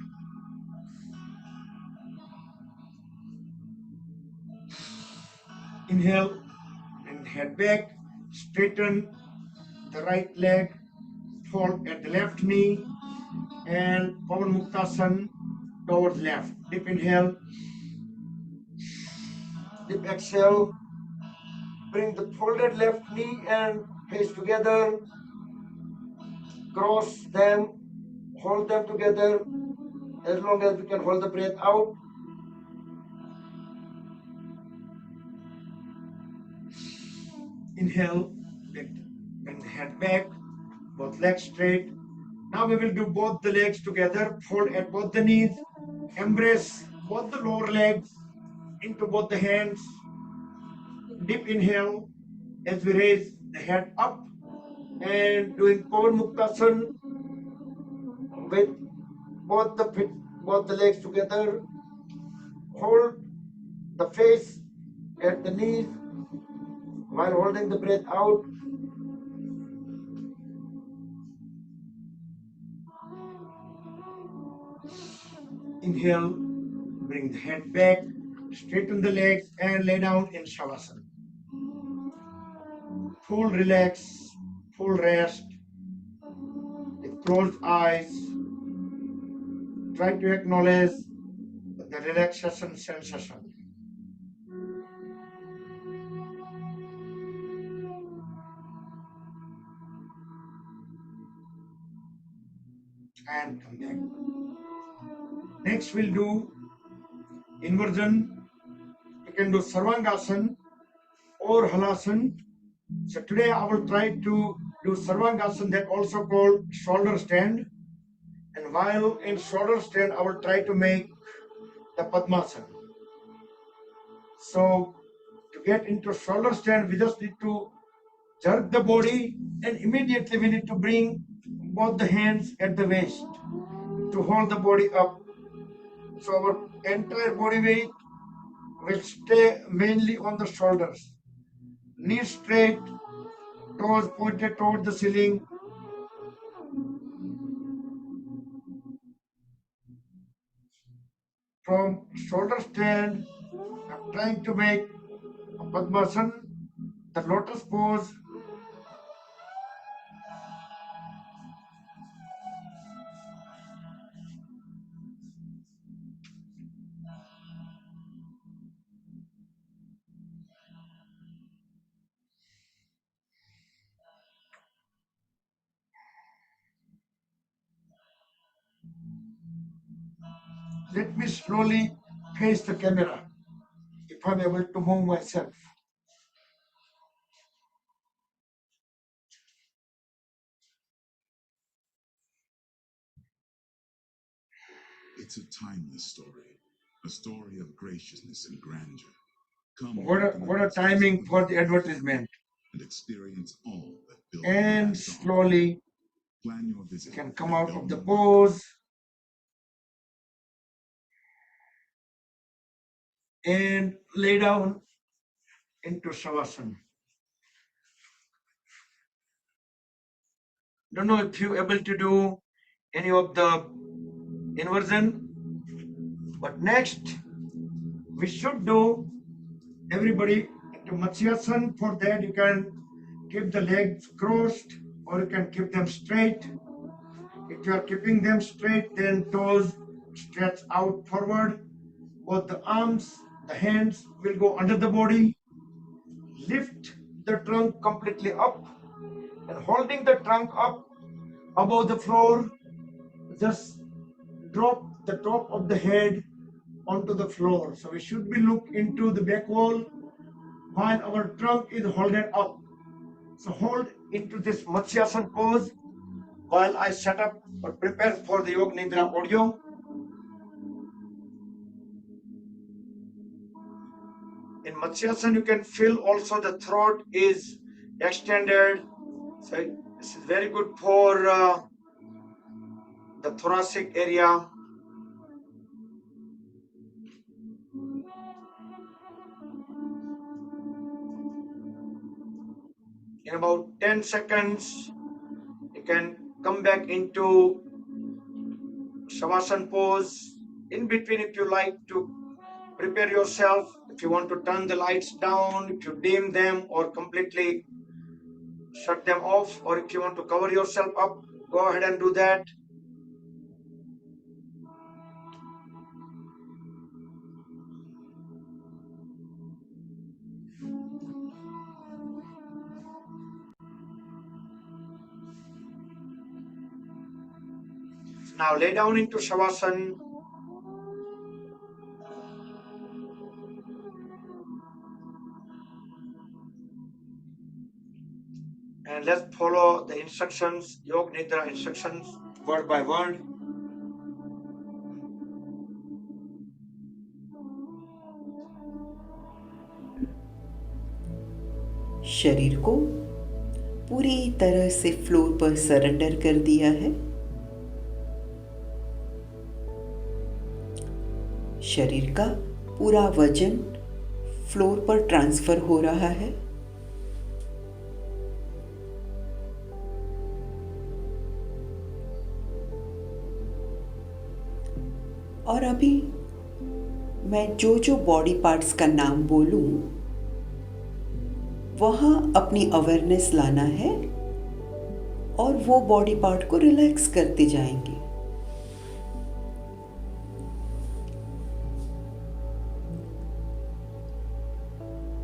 A: Inhale, bring the head back, straighten the right leg, fold at the left knee, and Pavan Muktasan towards left. Deep inhale, deep exhale, bring the folded left knee and face together, cross them, hold them together as long as we can hold the breath out. Inhale, bring the head back, both legs straight. Now we will do both the legs together, fold at both the knees, embrace both the lower legs into both the hands. Deep inhale as we raise the head up and doing Pavan Muktasan with both the legs together. Hold the face at the knees while holding the breath out. Inhale, bring the head back, straighten the legs and lay down in Shavasana. Full relax, full rest, with closed eyes. Try to acknowledge the relaxation sensation. And come back. Next we'll do inversion. You can do Sarvangasana or Halasana. So today I will try to do Sarvangasana, that also called shoulder stand. And while in shoulder stand, I will try to make the Padmasana. So to get into shoulder stand, we just need to jerk the body and immediately we need to bring both the hands at the waist to hold the body up. So our entire body weight will stay mainly on the shoulders. Knees straight, toes pointed toward the ceiling. From shoulder stand, I'm trying to make a Padmasana, the lotus pose. Let me slowly face the camera if I'm able to move myself.
B: It's a timeless story, a story of graciousness and grandeur. Come
A: What a timing for the advertisement.
B: and experience all that Bill
A: And
B: has to offer.
A: slowly
B: Plan your visit.
A: can
B: at
A: come out of the
B: Billman.com.
A: pose and lay down into Shavasana. Don't know if you're able to do any of the inversion, but next we should do everybody into Matsyasana. For that you can keep the legs crossed or you can keep them straight. If you are keeping them straight, then toes stretch out forward. Both the arms, the hands will go under the body. Lift the trunk completely up and holding the trunk up above the floor, just drop the top of the head onto the floor. So we should be look into the back wall while our trunk is held up. So hold into this Matsyasana pose while I set up or prepare for the Yoga Nidra audio. In Matsyasana, you can feel also the throat is extended. So this is very good for the thoracic area. In about 10 seconds, you can come back into Shavasana pose. In between, if you like to prepare yourself, if you want to turn the lights down, if you dim them or completely shut them off, or if you want to cover yourself up, go ahead and do that. Now lay down into Shavasana. And let's follow the instructions, Yoga Nidra instructions, word by word.
C: शरीर को पूरी तरह से floor पर surrender कर दिया है। शरीर का पूरा वजन फ्लोर पर ट्रांसफर हो रहा है। और अभी मैं जो बॉडी पार्ट्स का नाम बोलूं, वहां अपनी अवेयरनेस लाना है और वो बॉडी पार्ट को रिलैक्स करते जाएंगे।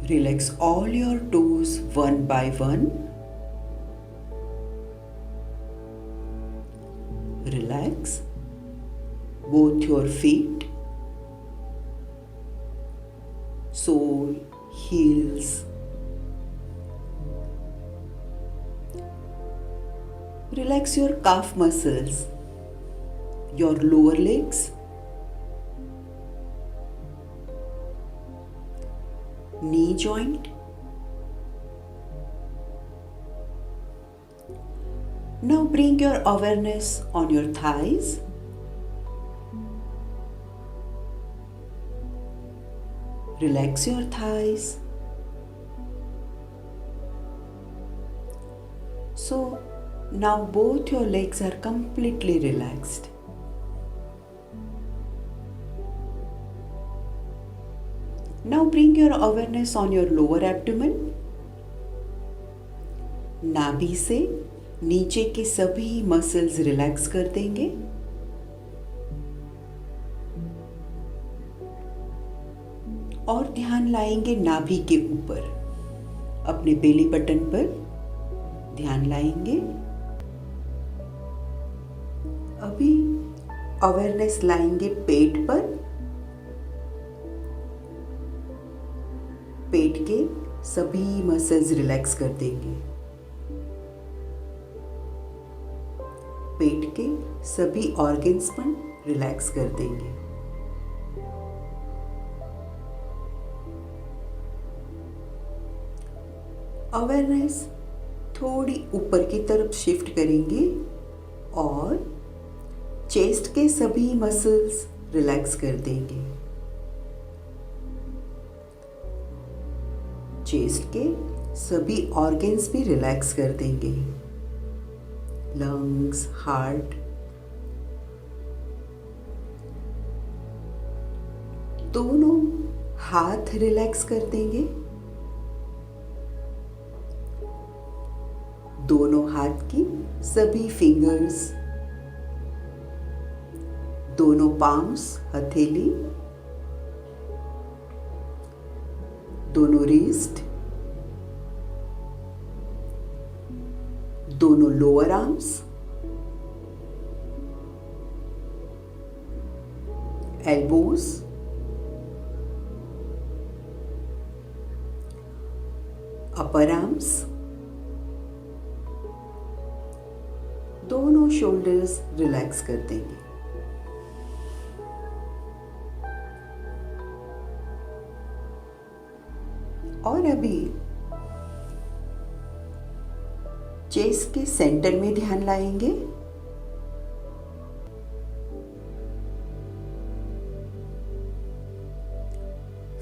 C: Relax all your toes one by one. Relax both your feet, sole, heels. Relax your calf muscles, your lower legs, knee joint. Now bring your awareness on your thighs. Relax your thighs. So now both your legs are completely relaxed. Now bring your awareness on your lower abdomen. नाभि से नीचे के सभी muscles relax कर देंगे। और ध्यान लाएंगे नाभि के ऊपर, अपने बेली बटन पर ध्यान लाएंगे। अभी अवेयरनेस लाएंगे पेट पर। पेट के सभी मसल्स रिलैक्स कर देंगे। पेट के सभी ऑर्गन्स पर रिलैक्स कर देंगे। अवेयरनेस थोड़ी ऊपर की तरफ शिफ्ट करेंगे और चेस्ट के सभी मसल्स रिलैक्स कर देंगे। चेस्ट के सभी ऑर्गन्स भी रिलैक्स कर देंगे। लंग्स, हार्ट, दोनों हाथ रिलैक्स कर देंगे। दोनों हाथ की सभी फिंगर्स, दोनों पाम्स, हथेली, दोनों रिस्ट, दोनों लोअर आर्म्स, एल्बोज, अपर आर्म्स, दोनों शोल्डर्स रिलैक्स कर देंगे। और अभी चेस्ट के सेंटर में ध्यान लाएंगे।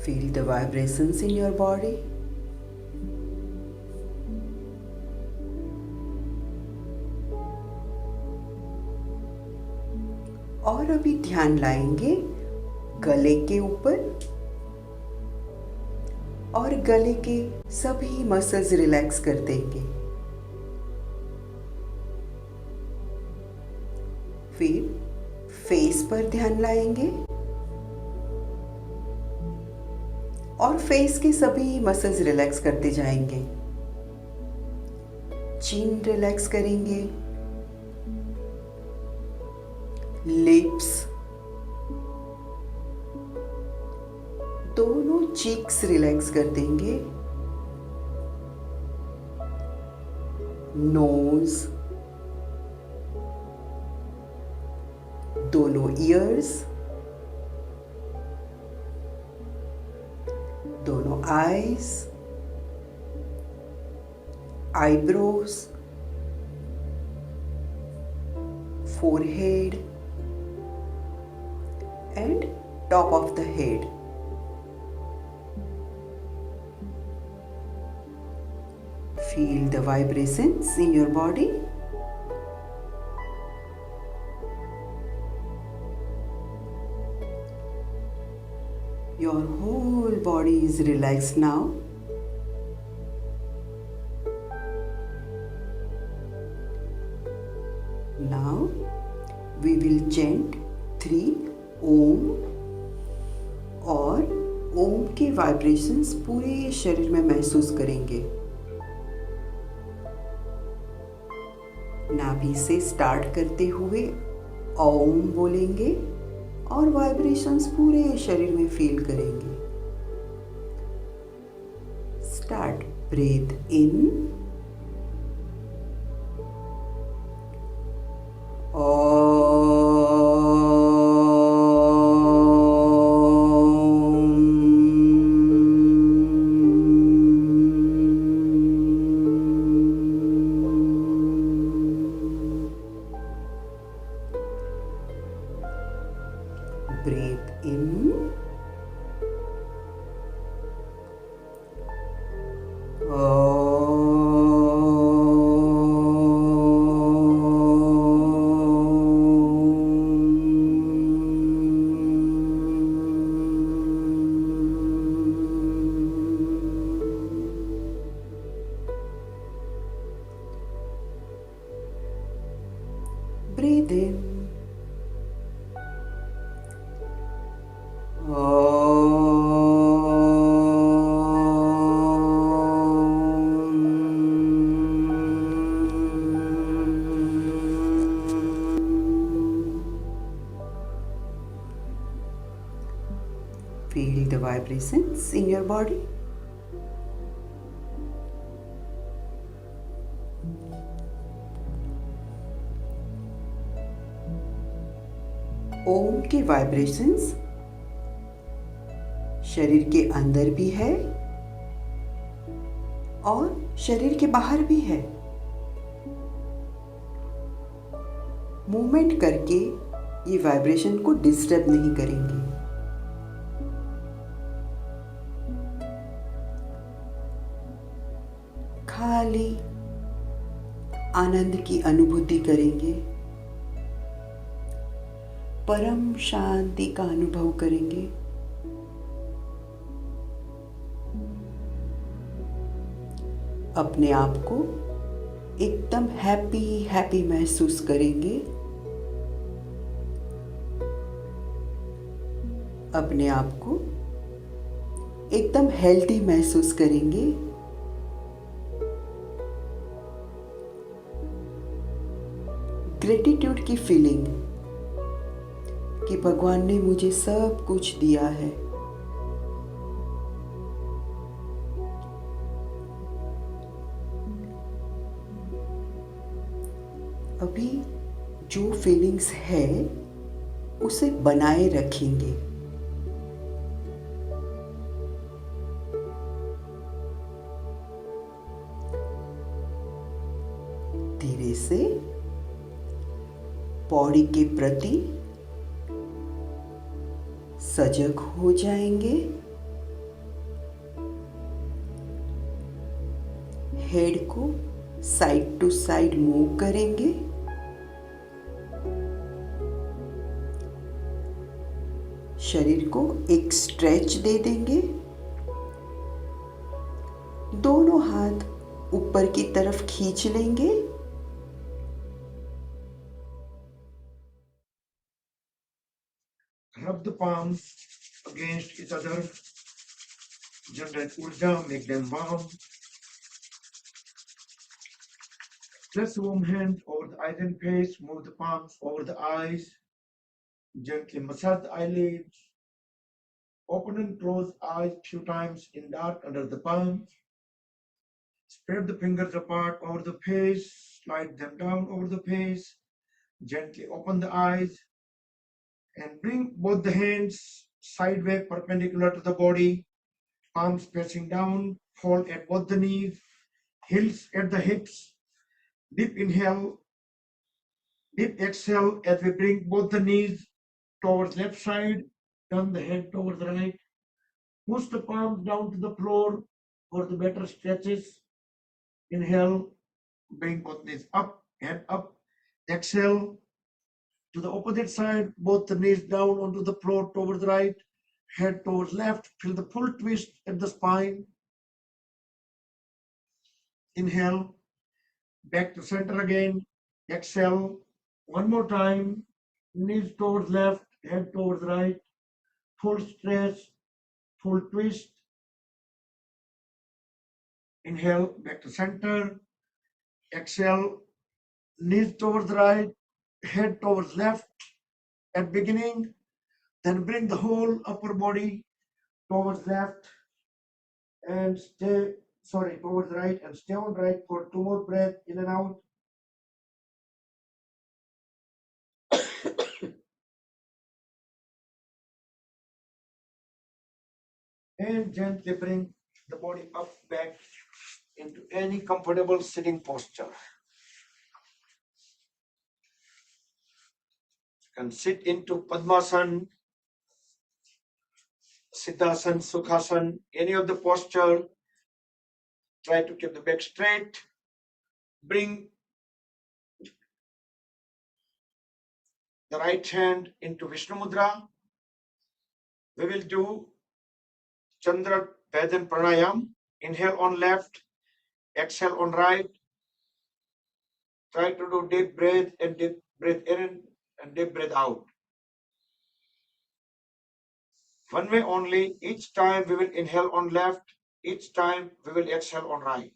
C: Feel the vibrations in your body. और अभी ध्यान लाएंगे गले के ऊपर और गले के सभी मसल्स रिलैक्स कर देंगे। फिर फेस पर ध्यान लाएंगे और फेस के सभी मसल्स रिलैक्स करते जाएंगे। चिन रिलैक्स करेंगे, लिप्स, दोनों चीक्स रिलैक्स कर देंगे, नोज, दोनों ईयर्स, दोनों eyes, eyebrows, forehead and top of the head. Feel the vibrations in your body. Your whole body is relaxed now. Now we will chant 3 ओम और ओम के वाइब्रेशंस पूरे शरीर में महसूस करेंगे। नाभि से स्टार्ट करते हुए ओम बोलेंगे और वाइब्रेशंस पूरे शरीर में फील करेंगे। Start, breathe in, breathe in, breathe in. Feel the vibrations in your body. ओम के वाइब्रेशंस शरीर के अंदर भी है और शरीर के बाहर भी है। मूवमेंट करके ये वाइब्रेशन को डिस्टर्ब नहीं करेंगे। खाली आनंद की अनुभूति करेंगे, परम शांति का अनुभव करेंगे। अपने आप को एकदम हैप्पी हैप्पी महसूस करेंगे। अपने आप को एकदम हेल्दी महसूस करेंगे। ग्रेटिट्यूड की फीलिंग कि भगवान ने मुझे सब कुछ दिया है। अभी जो फीलिंग्स है उसे बनाए रखेंगे। धीरे से बॉडी के प्रति सजग हो जाएंगे। हेड को साइड टू साइड मूव करेंगे। शरीर को एक स्ट्रेच दे देंगे। दोनों हाथ ऊपर की तरफ खींच लेंगे।
A: Rub the palms against each other. Generate urja, make them warm. Place warm hand over the eyes and face. Move the palms over the eyes. Gently massage the eyelids. Open and close eyes few times in dark under the palms. Spread the fingers apart over the face. Slide them down over the face. Gently open the eyes and bring both the hands sideways perpendicular to the body. Palms pressing down. Fold at both the knees. Heels at the hips. Deep inhale. Deep exhale as we bring both the knees towards left side. Turn the head towards the right. Push the palms down to the floor for the better stretches. Inhale, bring both knees up, head up. Exhale to the opposite side, both the knees down onto the floor towards the right, head towards left. Feel the full twist at the spine. Inhale, back to center again. Exhale, one more time. Knees towards left, head towards right. Full stretch, full twist. Inhale, back to center. Exhale, knees towards right, head towards left at beginning. Then bring the whole upper body towards left and towards right and stay on right for 2 more breaths in and out. And gently bring the body up back into any comfortable sitting posture. You can sit into Padmasana, Siddhasana, Sukhasana, any of the posture. Try to keep the back straight. Bring the right hand into Vishnu Mudra. We will do Chandra Vedan Pranayam. Inhale on left, exhale on right. Try to do deep breath and deep breath in and deep breath out. One way only. Each time we will inhale on left. Each time we will exhale on right.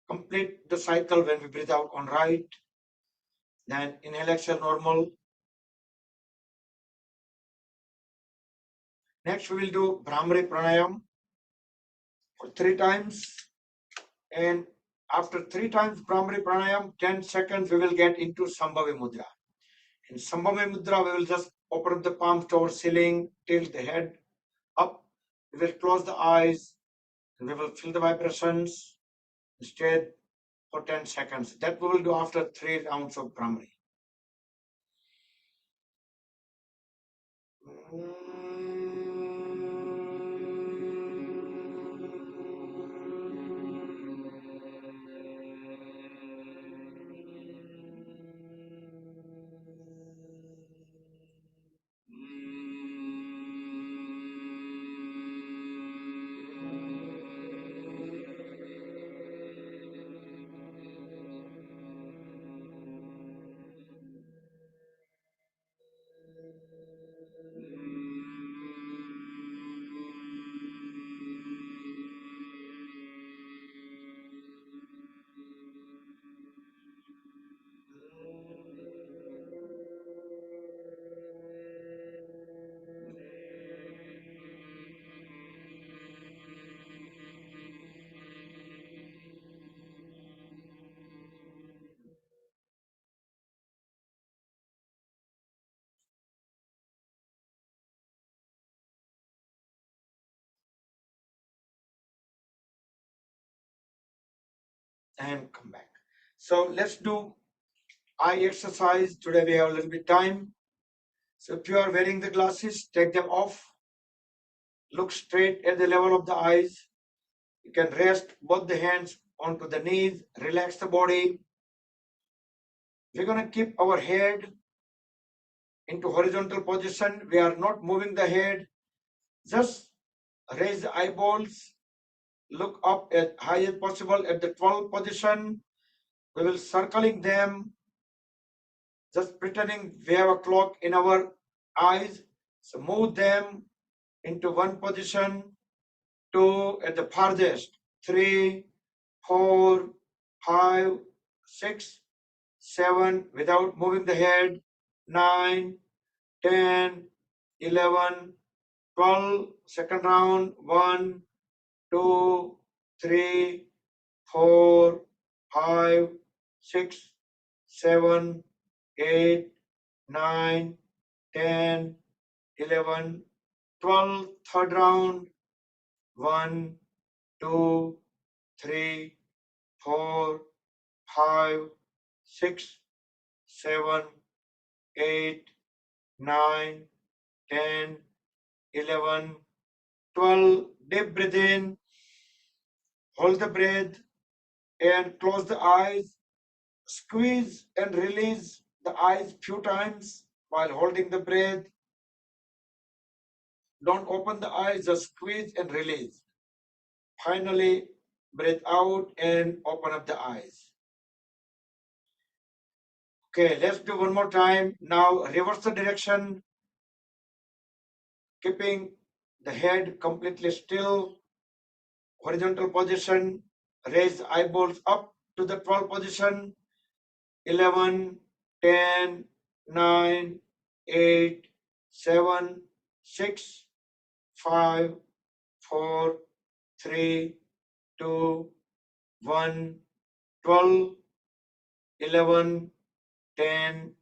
A: complete the cycle when we breathe out on right. Then inhale, exhale, normal. Next, we will do Bhramari Pranayam for 3 times. And after 3 times Bhramari Pranayam, 10 seconds, we will get into Sambhavi Mudra. In Sambhavi Mudra, we will just open up the palms to our ceiling, tilt the head up. We will close the eyes, and we will feel the vibrations instead for 10 seconds. That we will do after 3 rounds of Bhramari. And come back. So let's do eye exercise. Today we have a little bit time. So if you are wearing the glasses, take them off. Look straight at the level of the eyes. You can rest both the hands onto the knees, relax the body. We're going to keep our head into horizontal position. We are not moving the head. Just raise the eyeballs. Look up as high as possible at the 12 position. We will circling them, just pretending we have a clock in our eyes. So move them into one position, 2 at the farthest, 3, 4, 5, 6, 7 without moving the head, 9, 10, 11, 12, second round, 1, 2, 3, 4, 5, 6, 7, 8, 9, 10, 11, 12, third round, 1, 2, 3, 4, 5, 6, 7, 8, 9, 10, 11, 12. Deep breathe in, hold the breath, and close the eyes. Squeeze and release the eyes few times while holding the breath. Don't open the eyes, just squeeze and release. Finally, breathe out and open up the eyes. Okay, let's do one more time. Now reverse the direction, keeping the head completely still, horizontal position. Raise eyeballs up to the 12 position. 11, 10, 9, 8, 7, 6, 5, 4, 3, 2, 1, 12, 11, 10,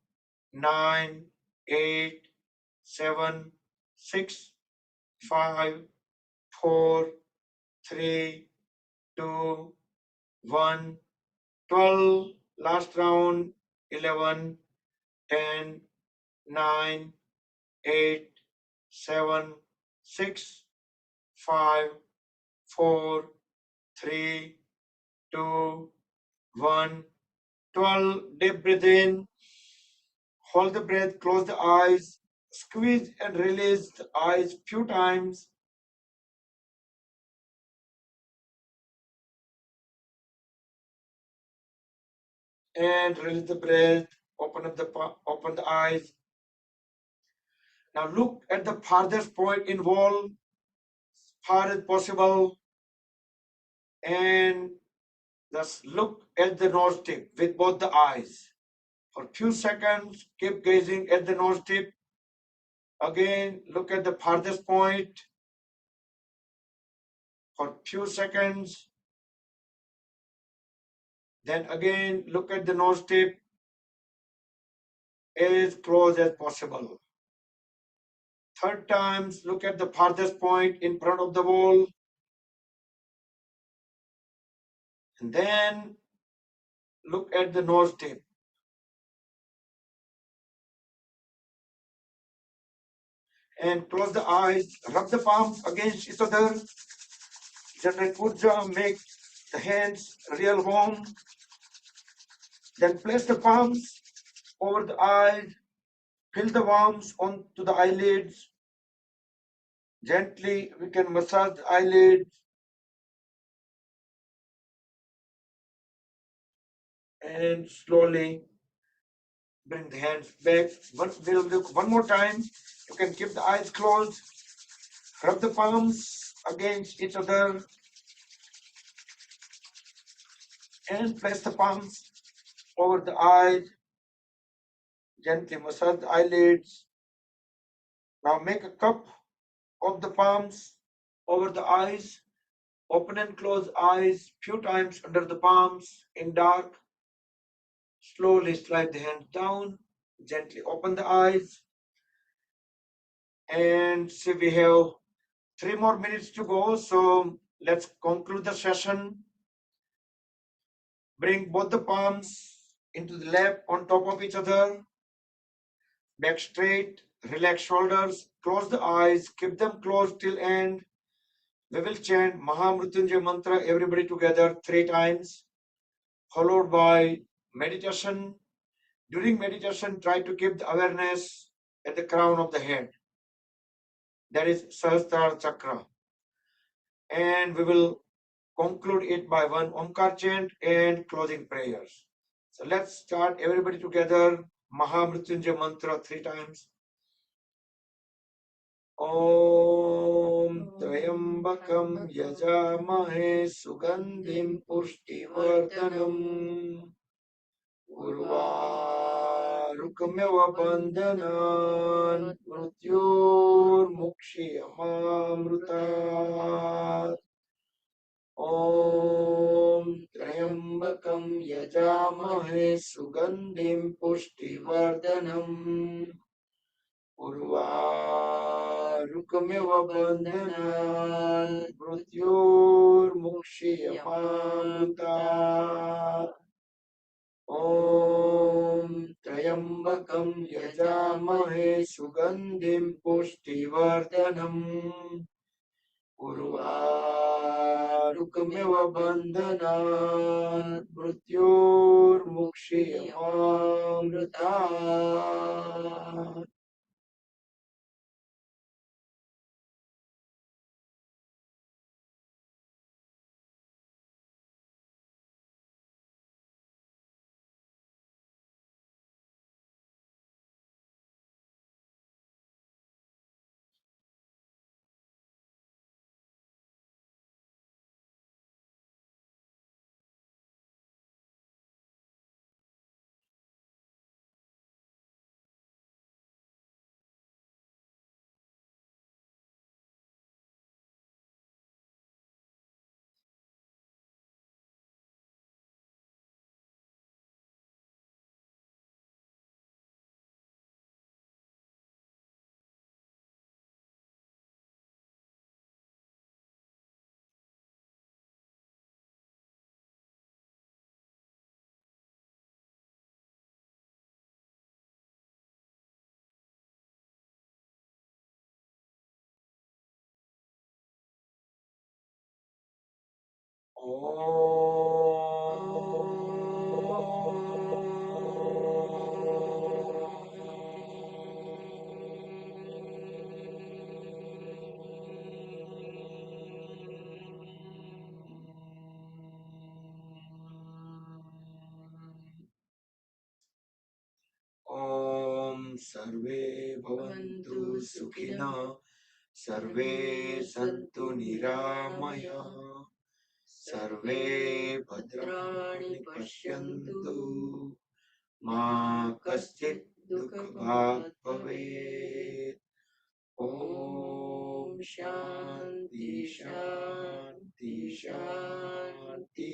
A: 9, 8, 7, 6, 5, 4, 3, 2, 1, 12. Last round, 11, 10, 9, 8, 7, 6, 5, 4, 3, 2, 1, 12. Deep breathe in, hold the breath, close the eyes, squeeze and release the eyes few times. And release the breath, open the eyes. Now look at the farthest point in wall, far as possible, and Just look at the nose tip with both the eyes. For a few seconds, keep gazing at the nose tip. Again, look at the farthest point. For a few seconds. Then again, look at the nose tip as close as possible. Third times, look at the farthest point in front of the wall. And then look at the nose tip. And close the eyes, rub the palms against each other. Generate Urja, make the hands real warm. Then place the palms over the eyes, feel the warmth onto the eyelids. Gently, we can massage the eyelids. And slowly bring the hands back. We'll look one more time. You can keep the eyes closed. Rub the palms against each other. And place the palms over the eyes. Gently massage the eyelids. Now make a cup of the palms over the eyes. Open and close eyes few times under the palms in dark. Slowly slide the hand down. Gently open the eyes. And see, we have 3 more minutes to go. So let's conclude the session. Bring both the palms into the lap on top of each other. Back straight. Relax shoulders. Close the eyes. Keep them closed till end. We will chant Mahamrutyunjay mantra, everybody together 3 times, followed by meditation. During meditation, try to keep the awareness at the crown of the head. That is Sahasrara Chakra. And we will conclude it by one Omkar chant and closing prayers. So let's start everybody together. Mahamrutyunjay mantra 3 times. ॐ त्र्यम्बकं यजामहे सुगन्धिं पुष्टिवर्धनम् उर्वारुकमिव बन्धनान् मृत्योर्मुक्षीयमामृतात् ॐ त्र्यम्बकं यजामहे सुगन्धिं पुष्टिवर्धनम् उर्वारुकमिव बन्धनान् मृत्योर्मुक्षीयमामृतात् ॐ त्र्यम्बकं यजामहे सुगन्धिं पुष्टिवर्धनम् उर्वारुकमिव बन्धनान् मृत्योर्मुक्षीयमामृतात् ॐ सर्वे भवन्तु सुखिनः सर्वे सन्तु निरामयाः सर्वे भद्राणि पश्यन्तु मा कश्चित् दुःखभाग् भवेत्। ॐ शान्ति शान्ति शान्ति।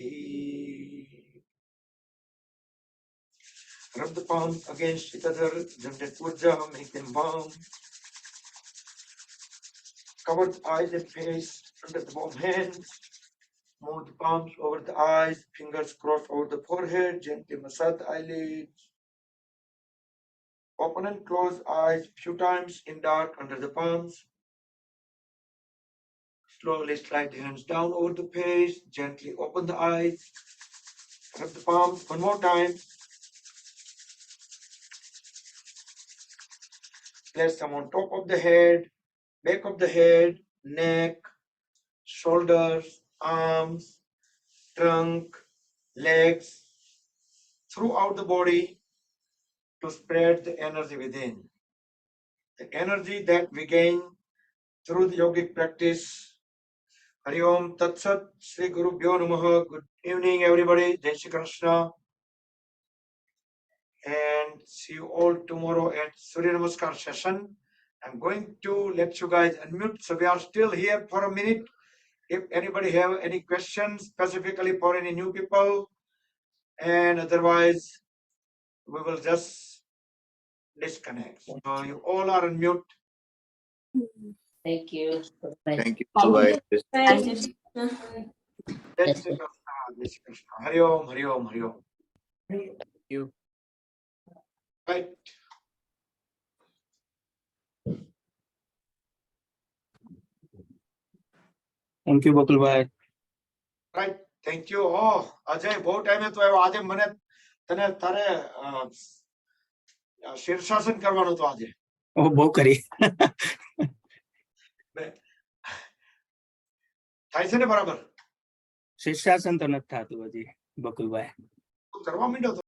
A: Rub the palms against each other, gentle puja, make them warm. Cover the eyes and face under the warm hands. Move the palms over the eyes, fingers crossed over the forehead, gently massage the eyelids. Open and close eyes few times in dark under the palms. Slowly slide the hands down over the face, gently open the eyes. Rub the palms one more time. Place them on top of the head, back of the head, neck, shoulders, arms, trunk, legs, throughout the body to spread the energy within. The energy that we gain through the yogic practice. Hari Om Tat Sat, Sri Guru Bhyo Namaha. Good evening, everybody. Jai Shri Krishna. And see you all tomorrow at Surya Namaskar session. I'm going to let you guys unmute. So we are still here for a minute. If anybody have any questions specifically for any new people, and otherwise we will just disconnect. So you all are on mute.
D: Thank you.
E: Thank you. Bye.
D: Thank you.
A: Jai Shri Krishna, Jai Shri Krishna. Hari Om, Hari Om, Hari Om.
E: You.
A: Right.
F: Thank you Bakulbhai.
A: Right. Thank you. Oh, Ajay બહુ ટાઈમે તો આવ્યો. આજે મને તને તારે શીર્ષાસન કરવાનું તો આજે.
F: ઓ બહુ કરી.
A: થાય છે ને બરાબર?
F: શીર્ષાસન તો નથી થતું હજી બકુલભાઈ.
A: કરવા માંડ્યો તો